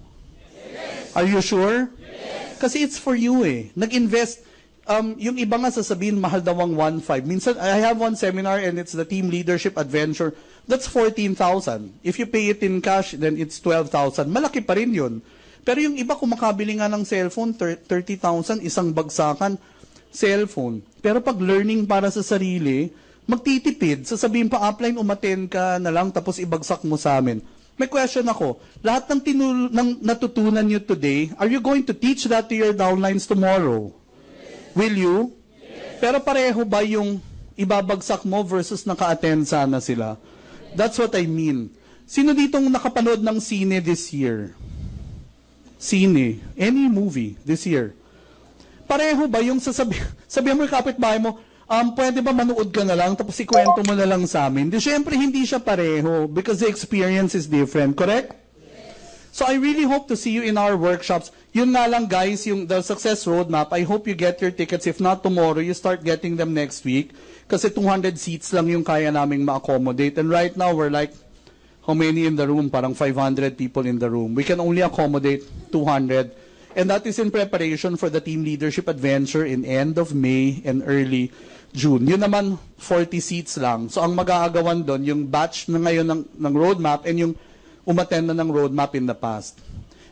Yes. Are you sure? Yes. Kasi it's for you eh. Nag-invest. yung iba nga sasabihin, mahal daw ang 1.5. Minsan, I have one seminar and it's the Team Leadership Adventure. That's 14,000. If you pay it in cash, then it's 12,000. Malaki pa rin yun. Pero yung iba, kung makabili nga ng cellphone, 30,000, isang bagsakan, cellphone. Pero pag learning para sa sarili, magtitipid. Sasabihin pa, upline, umaten ka na lang, tapos ibagsak mo sa amin. May question ako. Lahat ng natutunan nyo today, are you going to teach that to your downlines tomorrow? Will you? Pero pareho ba yung ibabagsak mo versus naka-attend sana sila? That's what I mean. Sino ditong nakapanood ng sine this year? Sine. Any movie this year. Pareho ba yung sabihan mo yung kapitbahay mo, pwede ba manood ka na lang tapos ikwento mo na lang sa amin? Di, syempre, hindi siya pareho because the experience is different. Correct? So I really hope to see you in our workshops. Yun nga lang guys, yung the success roadmap, I hope you get your tickets. If not tomorrow, you start getting them next week. Kasi 200 seats lang yung kaya naming ma-accommodate. And right now, we're like, how many in the room? Parang 500 people in the room. We can only accommodate 200. And that is in preparation for the Team Leadership Adventure in end of May and early June. Yun naman, 40 seats lang. So ang mag-aagawan doon, yung batch na ngayon ng roadmap and yung umattend na ng roadmap in the past.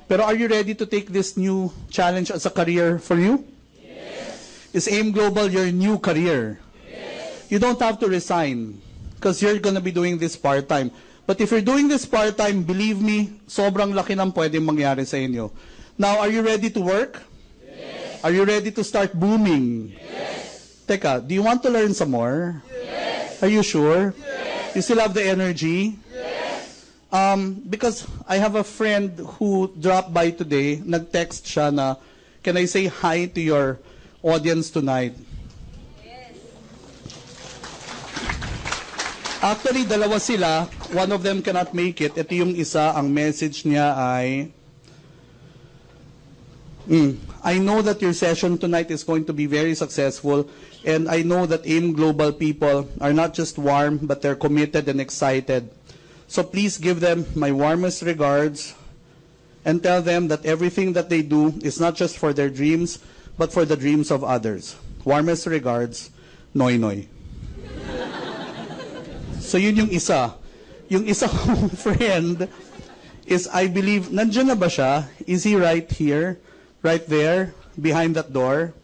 Pero are you ready to take this new challenge as a career for you? Yes. Is AIM Global your new career? Yes. You don't have to resign because you're gonna be doing this part-time. But if you're doing this part-time, believe me, sobrang laki ng pwedeng mangyari sa inyo. Now, are you ready to work? Yes. Are you ready to start booming? Yes. Teka, do you want to learn some more? Yes. Are you sure? Yes. You still have the energy? Yes. Because I have a friend who dropped by today, nag-text siya na, can I say hi to your audience tonight? Actually, dalawa sila. One of them cannot make it. Ito yung isa, ang message niya ay, I know that your session tonight is going to be very successful, and I know that AIM Global people are not just warm, but they're committed and excited. So please give them my warmest regards, and tell them that everything that they do is not just for their dreams, but for the dreams of others. Warmest regards, Noy Noy. So yun yung isa. Yung isa kong friend is, I believe, nandiyan na ba siya? Is he right here? Right there? Behind that door?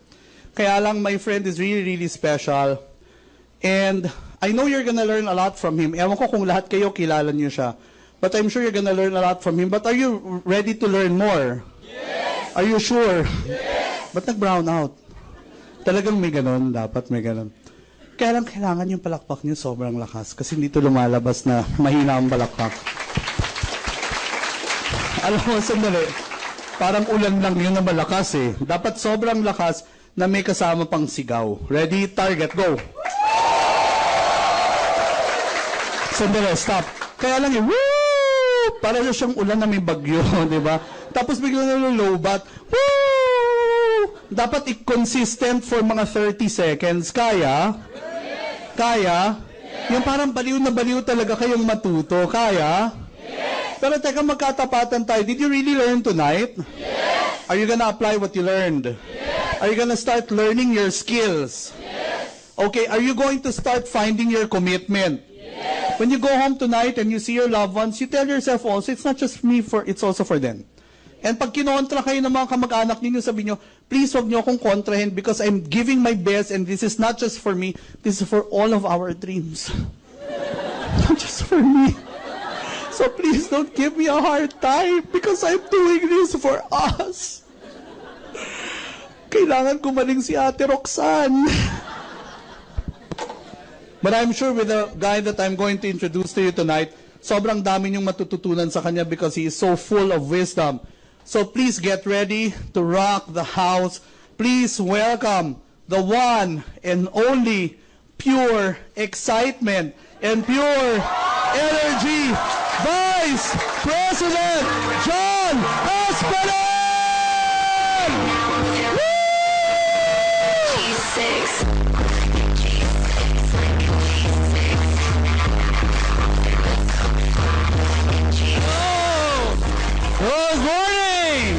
Kaya lang, my friend is really, really special. And I know you're gonna learn a lot from him. Ewan ko kung lahat kayo kilala niyo siya. But I'm sure you're gonna learn a lot from him. But are you ready to learn more? Yes! Are you sure? Yes! Ba't nag-brown out? Talagang may ganon. Dapat may ganon. Kaya lang kailangan yung palakpak niyo sobrang lakas kasi hindi ito lumalabas na mahina ang palakpak. Alam mo, sandali, parang ulan lang yun na malakas eh. Dapat sobrang lakas na may kasama pang sigaw. Ready? Target, go! Sandali, stop. Kaya lang yung woo! Para na siyang ulan na may bagyo, di ba? Tapos biglang nalolobat, woo! Dapat i-consistent for mga 30 seconds. Kaya? Kaya? Yes. Yung parang baliw na baliw talaga kayong matuto. Kaya? Yes. Pero teka, magkatapatan tayo. Did you really learn tonight? Yes. Are you gonna apply what you learned? Yes. Are you gonna start learning your skills? Yes. Okay, are you going to start finding your commitment? Yes. When you go home tonight and you see your loved ones, you tell yourself also, it's not just me, it's also for them. And pag kinontra kayo ng mga kamag-anak ninyo, sabi nyo, please wag nyo akong kontrahin because I'm giving my best and this is not just for me, this is for all of our dreams. Not just for me. So please don't give me a hard time because I'm doing this for us. Kailangan gumaling si Ate Roxanne. But I'm sure with the guy that I'm going to introduce to you tonight, sobrang dami niyong matututunan sa kanya because he is so full of wisdom. So please get ready to rock the house. Please welcome the one and only pure excitement and pure energy, Vice President John Espeland! Good morning!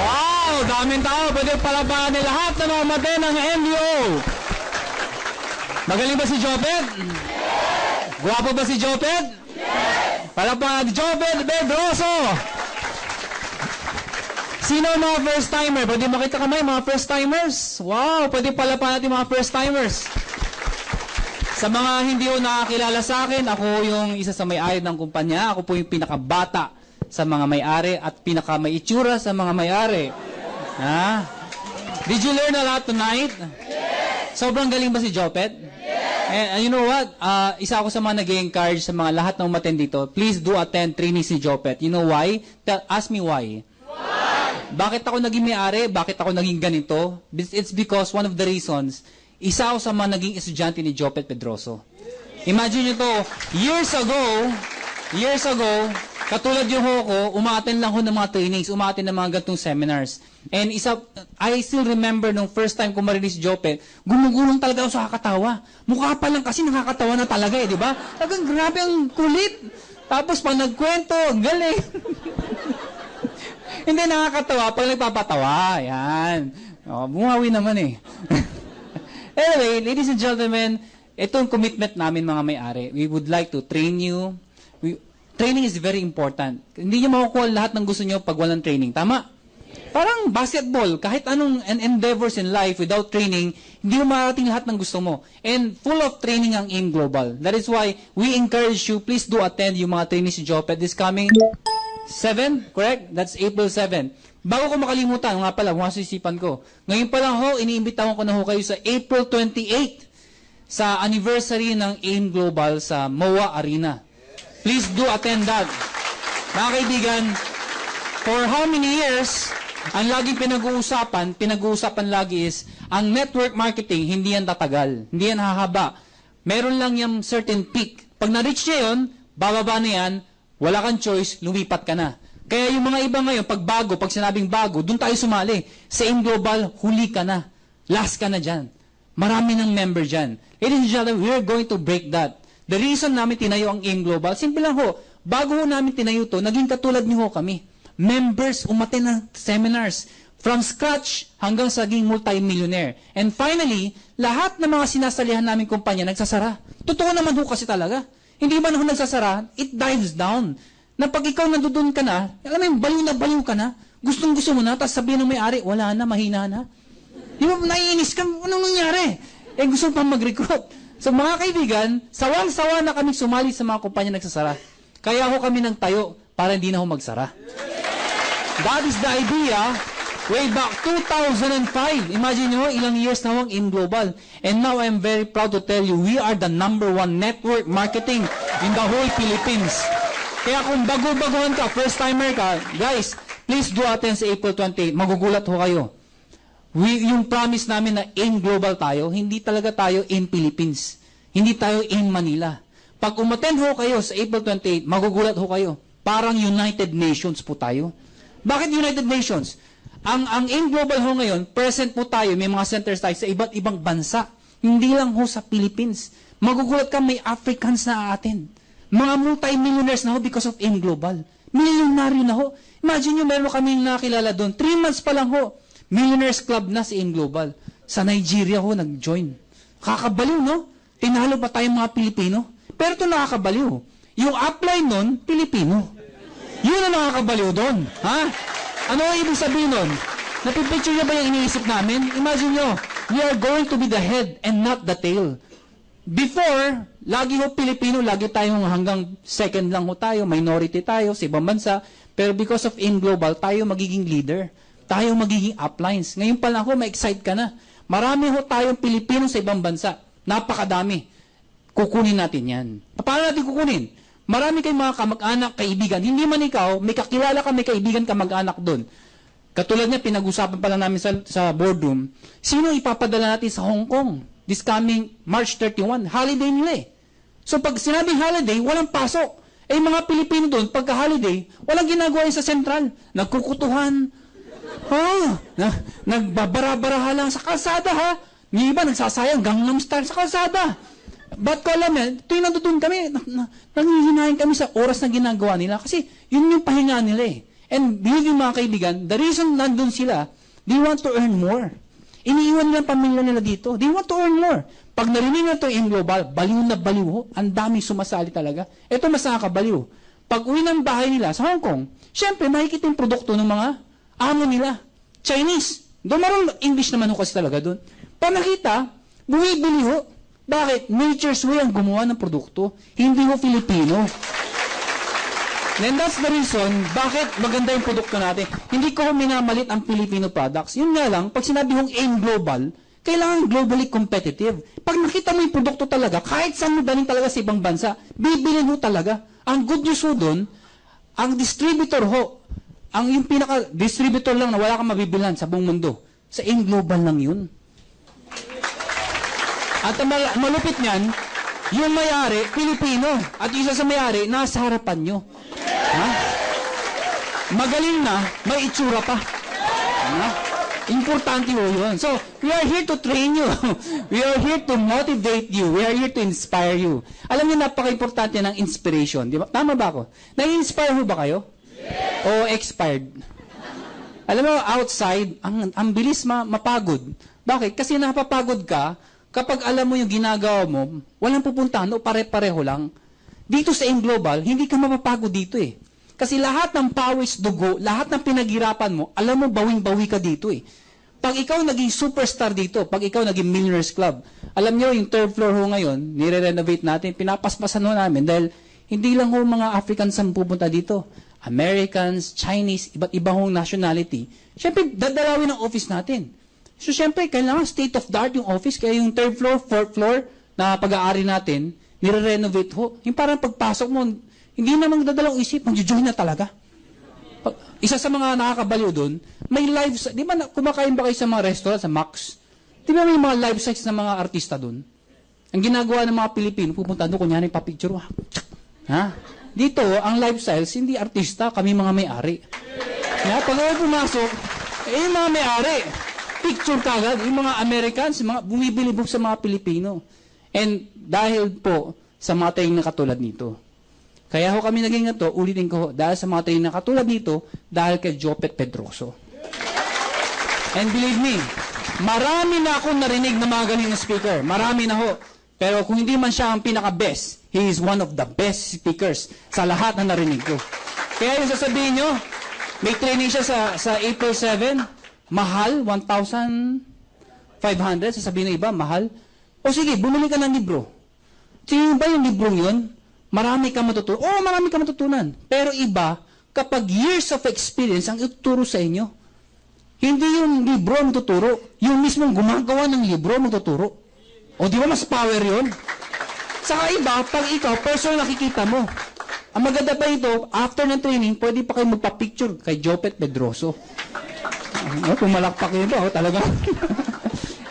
Wow! Daming tao. Pwede palapaan ni lahat na mga mate ng MUO. Magaling ba si Jopet? Guwapo ba si Jopet? Palapaan ni Jopet Pedroso. Sino ang mga first-timer? Pwede makita kamay, mga first-timers? Wow, pwede palapaan natin mga first-timers. Sa mga hindi ko nakakilala sa akin, ako yung isa sa may-ari ng kumpanya. Ako po yung pinakabata sa mga may-ari at pinaka-may itsura sa mga may-ari. Ha? Did you learn a lot tonight? Yes! Sobrang galing ba si Jopet? Yes! And you know what? Isa ako sa mga nag-encourage sa mga lahat ng umattend dito. Please do attend training si Jopet. You know why? Ask me why. Bakit ako naging may-ari? Bakit ako naging ganito? It's because one of the reasons, isa ako sa mga naging estudyante ni Jopet Pedroso. Imagine nyo to, years ago, katulad yung ako, umaattend lang ho ng mga trainings, umaattend ng mga gantong seminars. And I still remember nung first time ko marinig si Jopet, gumugulong talaga ako sa kakatawa. Mukha pa lang kasi nakakatawa na talaga di ba? Talagang grabe ang kulit. Tapos pag nagkwento, galing. Hindi nakakatawa pag nagpapatawa. Yan. Bumawi naman eh. Anyway, ladies and gentlemen, itong commitment namin mga may-ari. We would like to train you. Training is very important. Hindi niyo makukuha lahat ng gusto niyo pag walang training. Tama? Parang basketball. Kahit anong endeavors in life without training, hindi mo marating lahat ng gusto mo. And full of training ang AIM Global. That is why we encourage you, please do attend yung mga trainings si Jopet this coming 7, correct? That's April 7. Bago ko makalimutan, nga pala, masisipan ko. Ngayon pa lang ho, iniimbitawan ko na ho kayo sa April 28 sa anniversary ng AIM Global sa MOA Arena. Please do attend that. Mga kaibigan, for how many years, ang laging pinag-uusapan lagi is, ang network marketing, hindi yan tatagal. Hindi yan hahaba. Meron lang yung certain peak. Pag na-reach niya yun, bababa na yan, wala kang choice, lumipat ka na. Kaya yung mga iba ngayon, pag sinabing bago, doon tayo sumali. Sa AIM Global, huli ka na. Last ka na dyan. Marami ng member dyan. Ladies and gentlemen, we are going to break that. The reason namin tinayo ang AIM Global, simple lang ho, bago ho namin tinayo to, naging katulad niyo ho kami. Members, umattend ng seminars, from scratch hanggang sa naging multi-millionaire. And finally, lahat ng mga sinasalihan namin kumpanya, nagsasara. Totoo naman ho kasi talaga. Hindi man ho nagsasara, it dives down. Na pag ikaw nandoon ka na, alam mo yung baliw ka na, gustong-gusto mo na, tapos sabihin ng may-ari, wala na, mahina na. Di ba, naiinis ka, anong nangyari? Gusto pa mag-recruit. So mga kaibigan, sawang-sawa na kami sumali sa mga kumpanya nagsasara. Kaya ho kami nang tayo para hindi na ho magsara. That is the idea way back 2005. Imagine nyo, ilang years na ho ang AIM Global. And now I'm very proud to tell you, we are the #1 network marketing in the whole Philippines. Kaya kung bago-baguhan ka, first-timer ka, guys, please do attend sa April 28. Magugulat ho kayo. Yung promise namin na AIM Global tayo, hindi talaga tayo AIM Philippines. Hindi tayo AIM Manila. Pag umattend ho kayo sa April 28, magugulat ho kayo. Parang United Nations po tayo. Bakit United Nations? Ang AIM Global ho ngayon, present po tayo, may mga centers tayo sa iba't ibang bansa. Hindi lang ho sa Philippines. Magugulat ka, may Africans na aattend. Mga multi-millionaires na ho because of AIM Global. Milyonaryo na ho. Imagine nyo, meron kaming nakilala doon. 3 months pa lang ho. Millionaires Club na si AIM Global. Sa Nigeria ho, nag-join. Kakabaliw, no? Tinalo pa tayong mga Pilipino. Pero ito nakakabaliw. Yung upline nun, Pilipino. Yun ang nakakabaliw doon. Ha? Ano ang ibig sabihin nun? Napipicture niyo ba yung iniisip namin? Imagine nyo, we are going to be the head and not the tail. Before, lagi ho Pilipino, lagi tayong hanggang second lang ho tayo, minority tayo sa ibang bansa, pero because of AIM Global, tayo magiging leader. Tayo magiging uplines. Ngayon pa lang ho, ma-excite ka na. Marami ho tayong Pilipino sa ibang bansa. Napakadami. Kukunin natin yan. Paano natin kukunin? Marami kayong mga kamag-anak, kaibigan. Hindi man ikaw, may kakilala ka, may kaibigan ka mag-anak doon. Katulad niya, pinag-usapan pa lang namin sa boardroom, sino ipapadala natin sa Hong Kong? This coming March 31, holiday nila eh. So pag sinabing holiday, walang pasok. Mga Pilipino doon, pagka-holiday, walang ginagawa sa sentral. Nagkukutuhan. Nagbabara-baraha lang sa kalsada ha. May iba nagsasayang Gangnam Style sa kalsada. Ba't ko alam yan? Tuwing nandoon kami, nanghihinahin kami sa oras na ginagawa nila kasi yun yung pahinga nila eh. And believe yung mga kaibigan, the reason nandun sila, They want to earn more. Iniiwan nila ang pamilya nila dito. They want to earn more. Pag narinig na ito yung global, baliw na baliw ho. Ang daming sumasali talaga. Ito mas nakakabaliw. Pag uwi ng bahay nila sa Hong Kong, syempre makikita yung produkto ng mga amo nila. Chinese. Doon marunong English naman ho kasi talaga doon. Pag nakita, bumibili ho. Bakit? Nature's way ang gumawa ng produkto. Hindi ho Filipino. And that's the reason bakit maganda yung produkto natin. Hindi ko minamalit ang Filipino products. Yun nga lang, pag sinabi kong aim global, kailangan globally competitive. Pag nakita mo yung produkto talaga, kahit saan mo daling talaga sa ibang bansa, bibilin mo talaga. Ang good news ho doon, ang distributor ho, ang yung pinaka-distributor lang na wala kang mabibilan sa buong mundo, sa aim global lang yun. At ang malupit niyan, yung may-ari, Pilipino. At isa sa may-ari, nasa harapan nyo. Ha? Magaling na, may itsura pa. Ha? Importante ho yun. So, we are here to train you. We are here to motivate you. We are here to inspire you. Alam niyo, napaka-importante ng inspiration. Di ba? Tama ba ako? Na-inspire ho ba kayo? Yes. O expired? Alam mo, outside, ang bilis mapagod. Bakit? Kasi napapagod ka, kapag alam mo yung ginagawa mo, walang pupuntahan o pare-pareho lang. Dito sa aim global, hindi ka mapapagod dito eh. Kasi lahat ng pawis dugo, lahat ng pinaghirapan mo, alam mo, bawing-bawi ka dito eh. Pag ikaw naging superstar dito, pag ikaw naging Millionaires Club, alam nyo, yung third floor ho ngayon, nire-renovate natin, pinapaspasan ho namin dahil hindi lang ho mga Africans ang pupunta dito. Americans, Chinese, iba't ibang hong nationality. Siyempre, dadalawin ang office natin. So, siyempre, kailangan state-of-the-art yung office. Kaya yung third floor, fourth floor na pag-aari natin, nire-renovate ho. Yung parang pagpasok mo, hindi naman dadalawang isip, mag-join na talaga. Isa sa mga nakakabaliw doon, may live, di ba kumakain ba kayo sa mga restaurant, sa Max? Di ba may mga live sites ng mga artista doon? Ang ginagawa ng mga Pilipino, pupunta doon, kunyari pa-picture, ha? Dito, ang lifestyles, hindi artista, kami mga may-ari. Pag ako pumasok, yung mga may-ari, picture kagad, yung mga Americans, mga bumibili sa mga Pilipino. And dahil po sa mga training na katulad nito. Kaya ho kami naging ito, ulitin ko ho, dahil sa mga training na katulad nito, dahil kay Jopet Pedroso. And believe me, marami na akong narinig na mga galing na speaker. Marami na ho. Pero kung hindi man siya ang pinaka-best, he is one of the best speakers sa lahat na narinig ko. Kaya yung sasabihin nyo, may training siya sa April 7, mahal, 1,500, sasabihin ng iba, mahal. O sige, bumili ka ng libro. Tingin ba yung librong yun? Marami ka matutunan. Oo, marami ka matutunan. Pero iba, kapag years of experience ang ituturo sa inyo, hindi yung libro ang tuturo, yung mismong gumagawa ng libro ang tuturo. O di ba mas power yun? Saka iba, pag ikaw, personal nakikita mo. Ang maganda pa ito, after ng training, pwede pa kayo magpa-picture kay Jopet Pedroso. Pumalakpak yun ba? Talaga.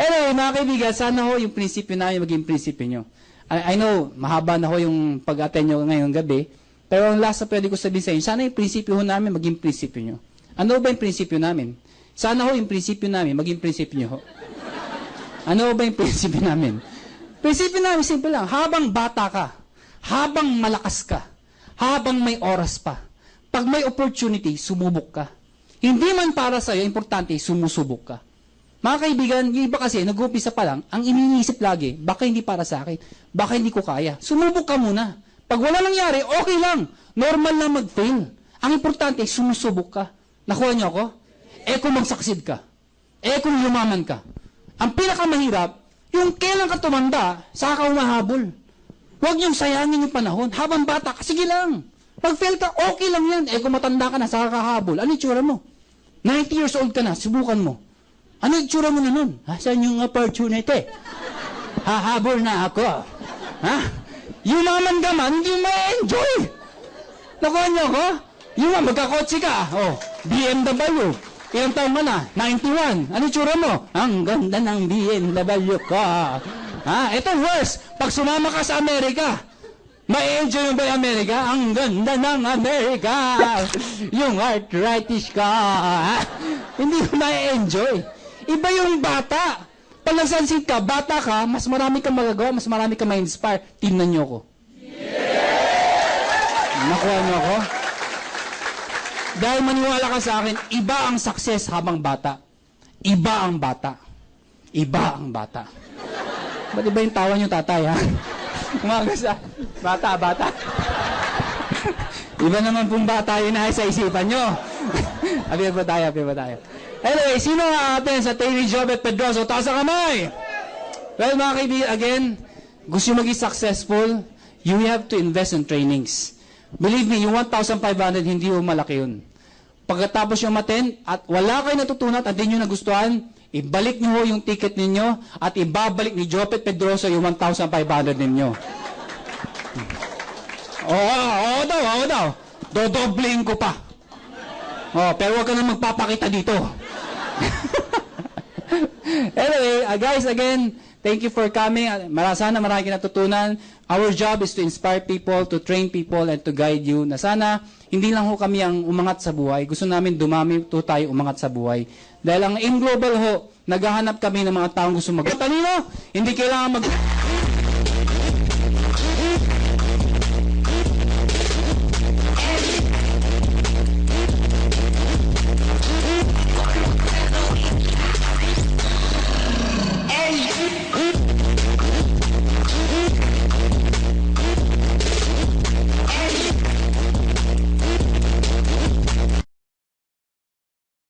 Anyway, mga kaibigan, sana ho yung prinsipyo namin maging prinsipyo nyo. I know, mahaba na ho yung pag-attend nyo ngayong gabi, pero ang last na pwede ko sabihin sa inyo, sana yung prinsipyo ho namin maging prinsipyo nyo. Ano ba yung prinsipyo namin? Sana ho yung prinsipyo namin maging prinsipyo nyo ho. Ano ba yung prinsipyo namin? Prinsipyo namin, simple lang. Habang bata ka, habang malakas ka, habang may oras pa, pag may opportunity, sumubok ka. Hindi man para sa'yo, importante, sumusubok ka. Mga kaibigan, yung iba kasi, nag-umpisa pa lang, ang iniisip lagi, baka hindi para sa akin, baka hindi ko kaya. Sumubok ka muna. Pag wala nangyari, okay lang. Normal lang mag-fail. Ang importante, sumusubok ka. Nakuha niyo ako? Kung mag-succeed ka. Kung yumaman ka. Ang pinakamahirap, yung kailan ka tumanda, saka ka umahabol. Huwag niyong sayangin yung panahon. Habang bata ka, sige lang. Pag-fail ka, okay lang yan. Kung matanda ka na, saka ka habol. Ano yung tsura mo? 90 years old ka na, subukan mo. Ano yung tsura mo na nun? Saan yung opportunity? Hahabol na ako. Ha? Yumaman ka man, hindi may enjoy. Nakuha niyo ako? Yung magkakotse ka. BMW. Ilang taon ka na? 91. Ano yung tsura mo? Ang ganda ng BMW ko. Ito worse. Pag sumama ka sa Amerika, ma-enjoy mo ba yung Amerika? Ang ganda ng Amerika. Yung arthritis ka. Hindi mo ma-enjoy. Iba yung bata. Pag nagsansit ka, bata ka, mas marami kang magagawa, mas marami kang ma-inspire. Tingnan niyo ko. Nakuha niyo ako? Dahil maniwala ka sa akin, iba ang success habang bata. iba ang bata. Iba ang bata. Ba't iba yung tawa niyo, tatay, ha? Umaga sa bata. Iba naman pong bata yun na sa isipan nyo. Happy ba tayo? Anyway, sino ang atin sa Training Jobet Pedroso? Taas ang kamay! Well, mga kaibigan, again, gusto nyo maging successful, you have to invest in trainings. Believe me, yung 1,500, hindi yung malaki yun. Pagkatapos yung maten, at wala kayo natutunan at di nyo nagustuhan, ibalik nyo ho yung ticket ninyo at ibabalik ni Jopet Pedroso yung 1,500 ninyo. Oo daw. Dodobling ko pa. Pero huwag ka na magpapakita dito. Anyway, guys, again, thank you for coming. Sana marami kayo natutunan. Our job is to inspire people, to train people, and to guide you. Na sana, hindi lang ho kami ang umangat sa buhay. Gusto namin dumami to tayo umangat sa buhay. Dahil ang In Global ho, naghahanap kami ng mga taong gusto mag-talino. Hindi kailangan